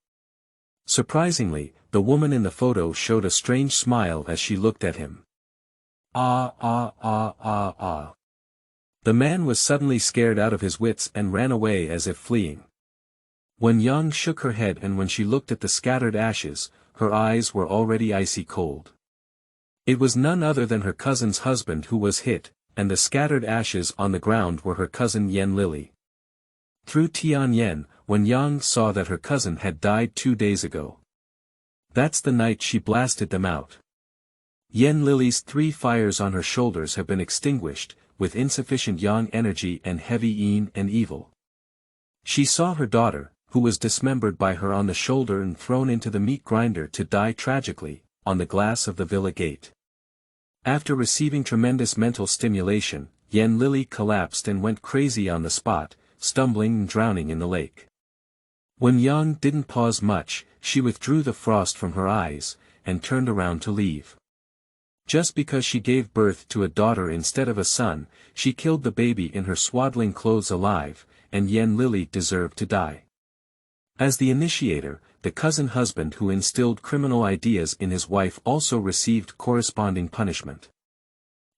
Surprisingly, the woman in the photo showed a strange smile as she looked at him. Ah ah ah ah ah. The man was suddenly scared out of his wits and ran away as if fleeing. Wen Yang shook her head, and when she looked at the scattered ashes, her eyes were already icy cold. It was none other than her cousin's husband who was hit, and the scattered ashes on the ground were her cousin Yen Lily. Through Tianyan, Wen Yang saw that her cousin had died 2 days ago. That's the night she blasted them out. Yen Lily's 3 fires on her shoulders have been extinguished, with insufficient yang energy and heavy yin and evil. She saw her daughter, who was dismembered by her on the shoulder and thrown into the meat grinder to die tragically, on the glass of the villa gate. After receiving tremendous mental stimulation, Yen Lily collapsed and went crazy on the spot, stumbling and drowning in the lake. Wen Yang didn't pause much, she withdrew the frost from her eyes, and turned around to leave. Just because she gave birth to a daughter instead of a son, she killed the baby in her swaddling clothes alive, and Yen Lily deserved to die. As the initiator, the cousin husband who instilled criminal ideas in his wife also received corresponding punishment.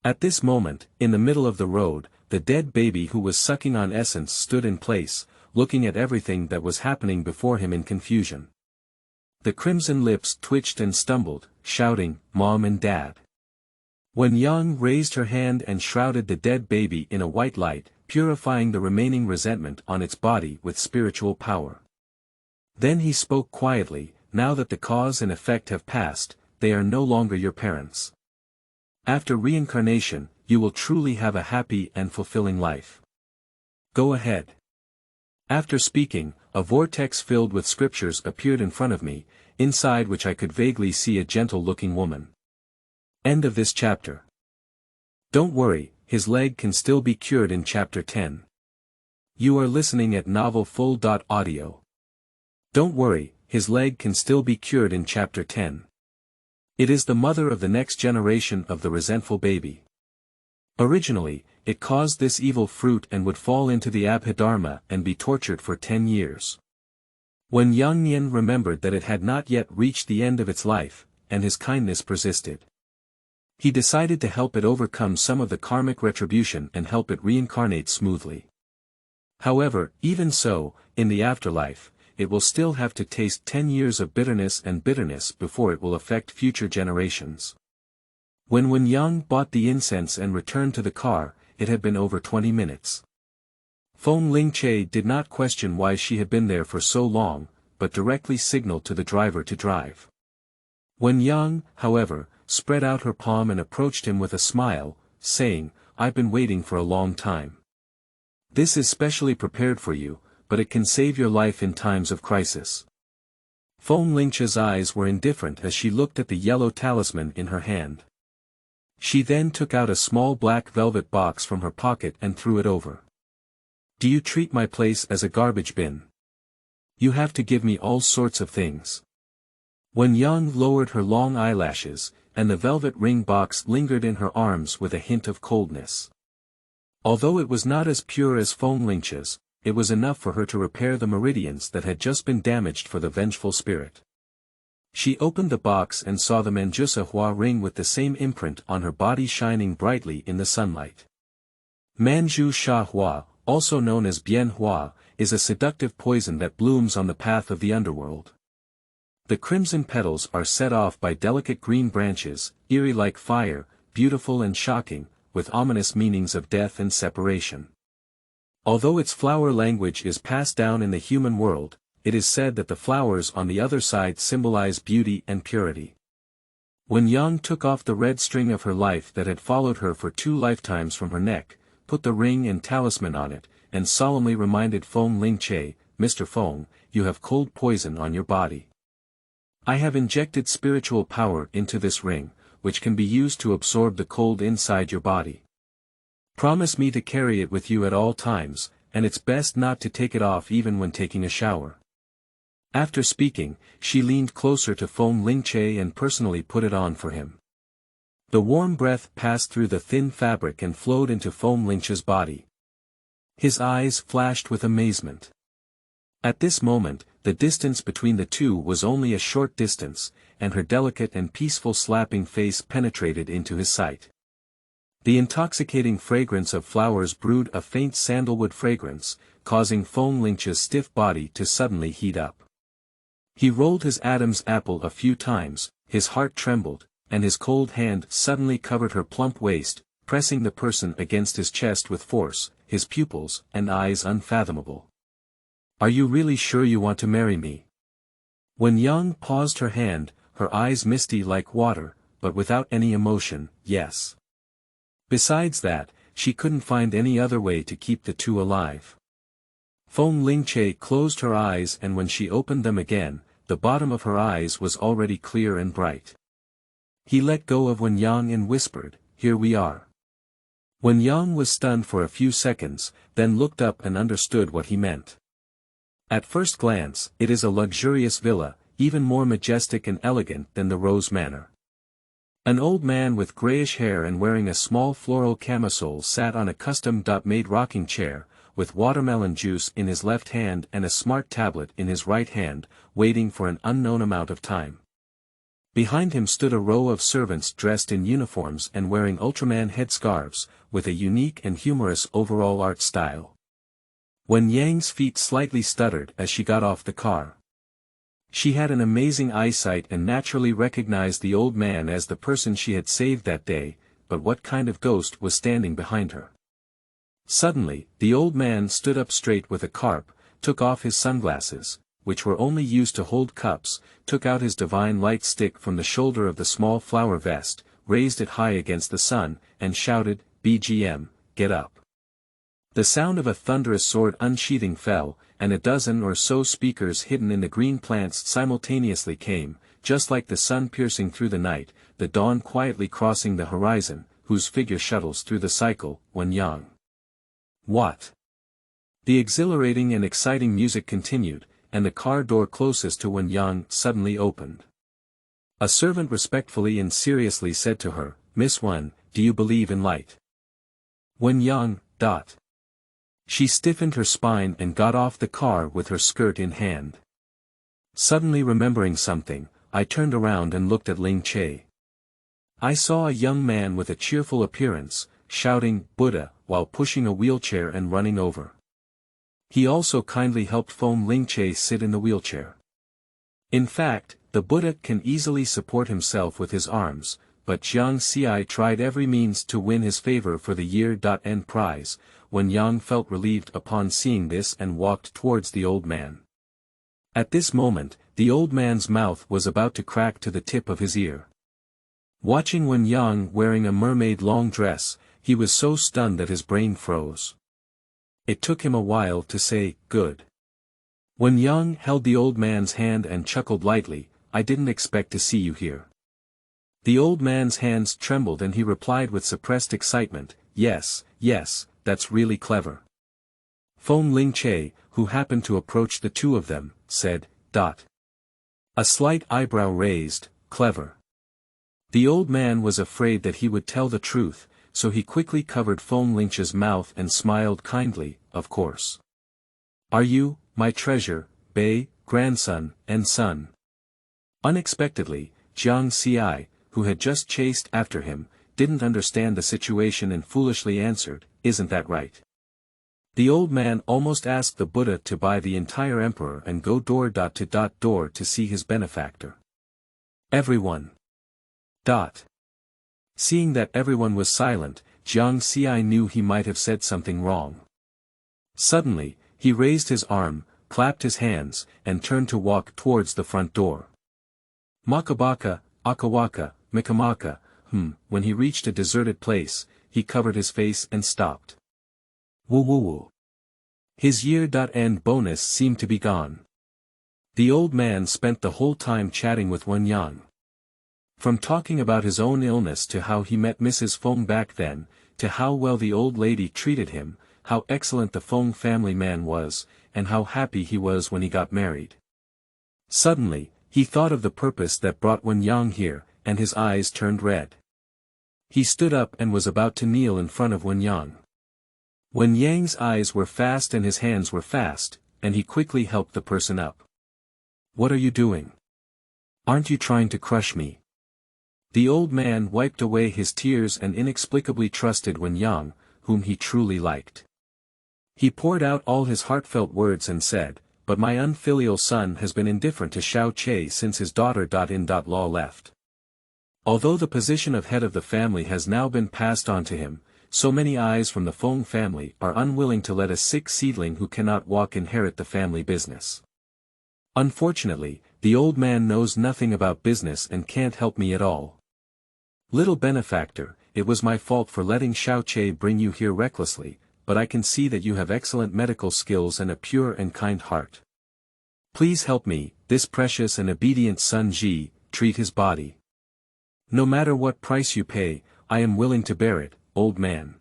At this moment, in the middle of the road, the dead baby who was sucking on essence stood in place, looking at everything that was happening before him in confusion. The crimson lips twitched and stumbled, shouting, "Mom and Dad." Wen Yang raised her hand and shrouded the dead baby in a white light, purifying the remaining resentment on its body with spiritual power. Then he spoke quietly, "Now that the cause and effect have passed, they are no longer your parents. After reincarnation, you will truly have a happy and fulfilling life. Go ahead." After speaking, a vortex filled with scriptures appeared in front of me, inside which I could vaguely see a gentle-looking woman. End of this chapter. Don't worry, his leg can still be cured in chapter 10. You are listening at novelfull.audio. Don't worry, his leg can still be cured in chapter 10. It is the mother of the next generation of the resentful baby. Originally, it caused this evil fruit and would fall into the Abhidharma and be tortured for 10 years. When Yang remembered that it had not yet reached the end of its life, and his kindness persisted. He decided to help it overcome some of the karmic retribution and help it reincarnate smoothly. However, even so, in the afterlife, it will still have to taste 10 years of bitterness before it will affect future generations. When Wen Yang bought the incense and returned to the car, it had been over 20 minutes. Feng Lingche did not question why she had been there for so long, but directly signaled to the driver to drive. Wen Yang, however, spread out her palm and approached him with a smile, saying, "I've been waiting for a long time. This is specially prepared for you, but it can save your life in times of crisis." Feng Lingche's eyes were indifferent as she looked at the yellow talisman in her hand. She then took out a small black velvet box from her pocket and threw it over. "Do you treat my place as a garbage bin? You have to give me all sorts of things." Wen Yang lowered her long eyelashes, and the velvet ring box lingered in her arms with a hint of coldness. Although it was not as pure as Feng Lingche's, it was enough for her to repair the meridians that had just been damaged for the vengeful spirit. She opened the box and saw the Manjusa Hua ring with the same imprint on her body shining brightly in the sunlight. Manju Sha Hua, also known as Bien Hua, is a seductive poison that blooms on the path of the underworld. The crimson petals are set off by delicate green branches, eerie like fire, beautiful and shocking, with ominous meanings of death and separation. Although its flower language is passed down in the human world, it is said that the flowers on the other side symbolize beauty and purity. When Yang took off the red string of her life that had followed her for 2 lifetimes from her neck, put the ring and talisman on it, and solemnly reminded Feng Lingche, "Mr. Feng, you have cold poison on your body. I have injected spiritual power into this ring, which can be used to absorb the cold inside your body. Promise me to carry it with you at all times, and it's best not to take it off even when taking a shower. After speaking, she leaned closer to Feng Lingche and personally put it on for him. The warm breath passed through the thin fabric and flowed into Feng Lingche's body. His eyes flashed with amazement. At this moment, the distance between the two was only a short distance, and her delicate and peaceful slapping face penetrated into his sight. The intoxicating fragrance of flowers brewed a faint sandalwood fragrance, causing Feng Lingche's stiff body to suddenly heat up. He rolled his Adam's apple a few times, his heart trembled, and his cold hand suddenly covered her plump waist, pressing the person against his chest with force, his pupils and eyes unfathomable. Are you really sure you want to marry me? Wen Yang paused her hand, her eyes misty like water, but without any emotion. Yes. Besides that, she couldn't find any other way to keep the two alive. Feng Lingche closed her eyes, and when she opened them again, the bottom of her eyes was already clear and bright. He let go of Wen Yang and whispered, "Here we are." Wen Yang was stunned for a few seconds, then looked up and understood what he meant. At first glance, it is a luxurious villa, even more majestic and elegant than the Rose Manor. An old man with grayish hair and wearing a small floral camisole sat on a custom-made rocking chair, with watermelon juice in his left hand and a smart tablet in his right hand, waiting for an unknown amount of time. Behind him stood a row of servants dressed in uniforms and wearing Ultraman headscarves, with a unique and humorous overall art style. Wen Yang's feet slightly stuttered as she got off the car. She had an amazing eyesight and naturally recognized the old man as the person she had saved that day, but what kind of ghost was standing behind her? Suddenly, the old man stood up straight with a carp, took off his sunglasses, which were only used to hold cups, took out his divine light stick from the shoulder of the small flower vest, raised it high against the sun, and shouted, "BGM, get up." The sound of a thunderous sword unsheathing fell, and a dozen or so speakers hidden in the green plants simultaneously came, just like the sun piercing through the night, the dawn quietly crossing the horizon, whose figure shuttles through the cycle. Wen Yang. What? The exhilarating and exciting music continued, and the car door closest to Wen Yang suddenly opened. A servant respectfully and seriously said to her, "Miss Wen, do you believe in light?" Wen Yang. She stiffened her spine and got off the car with her skirt in hand. Suddenly remembering something, I turned around and looked at Lingche. I saw a young man with a cheerful appearance, shouting, "Buddha," while pushing a wheelchair and running over. He also kindly helped Feng Lingche sit in the wheelchair. In fact, the Buddha can easily support himself with his arms, but Jiang Xi tried every means to win his favor for the year-end prize. Wen Yang felt relieved upon seeing this and walked towards the old man. At this moment, the old man's mouth was about to crack to the tip of his ear. Watching Wen Yang wearing a mermaid long dress, he was so stunned that his brain froze. It took him a while to say, "Good." Wen Yang held the old man's hand and chuckled lightly, "I didn't expect to see you here." The old man's hands trembled and he replied with suppressed excitement, "Yes, that's really clever." Feng Lingche, who happened to approach the two of them, said, A slight eyebrow raised, "Clever." The old man was afraid that he would tell the truth, so he quickly covered Feng Lingche's mouth and smiled kindly, "Of course. Are you, my treasure, Bei, grandson, and son?" Unexpectedly, Jiang Xi, who had just chased after him, didn't understand the situation and foolishly answered, "Isn't that right?" The old man almost asked the Buddha to buy the entire emperor and go door to door to see his benefactor. Everyone. Seeing that everyone was silent, Jiang Xi knew he might have said something wrong. Suddenly, he raised his arm, clapped his hands, and turned to walk towards the front door. Makabaka, Akawaka, Mikamaka, when he reached a deserted place, he covered his face and stopped. Woo. His year-end bonus seemed to be gone. The old man spent the whole time chatting with Wen Yang. From talking about his own illness to how he met Mrs. Feng back then, to how well the old lady treated him, how excellent the Feng family man was, and how happy he was when he got married. Suddenly, he thought of the purpose that brought Wen Yang here, and his eyes turned red. He stood up and was about to kneel in front of Wen Yang. Wen Yang's eyes were fast and his hands were fast, and he quickly helped the person up. "What are you doing? Aren't you trying to crush me?" The old man wiped away his tears and inexplicably trusted Wen Yang, whom he truly liked. He poured out all his heartfelt words and said, "But my unfilial son has been indifferent to Xiao since his daughter-in-law left. Although the position of head of the family has now been passed on to him, so many eyes from the Feng family are unwilling to let a sick seedling who cannot walk inherit the family business. Unfortunately, the old man knows nothing about business and can't help me at all. Little benefactor, it was my fault for letting Xiao bring you here recklessly, but I can see that you have excellent medical skills and a pure and kind heart. Please help me, this precious and obedient son Ji, treat his body. No matter what price you pay, I am willing to bear it, old man."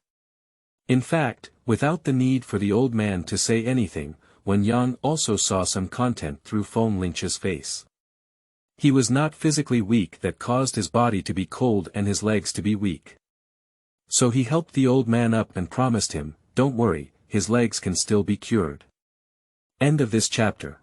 In fact, without the need for the old man to say anything, Wen Yang also saw some content through Feng Lingche's face. He was not physically weak that caused his body to be cold and his legs to be weak. So he helped the old man up and promised him, "Don't worry, his legs can still be cured." End of this chapter.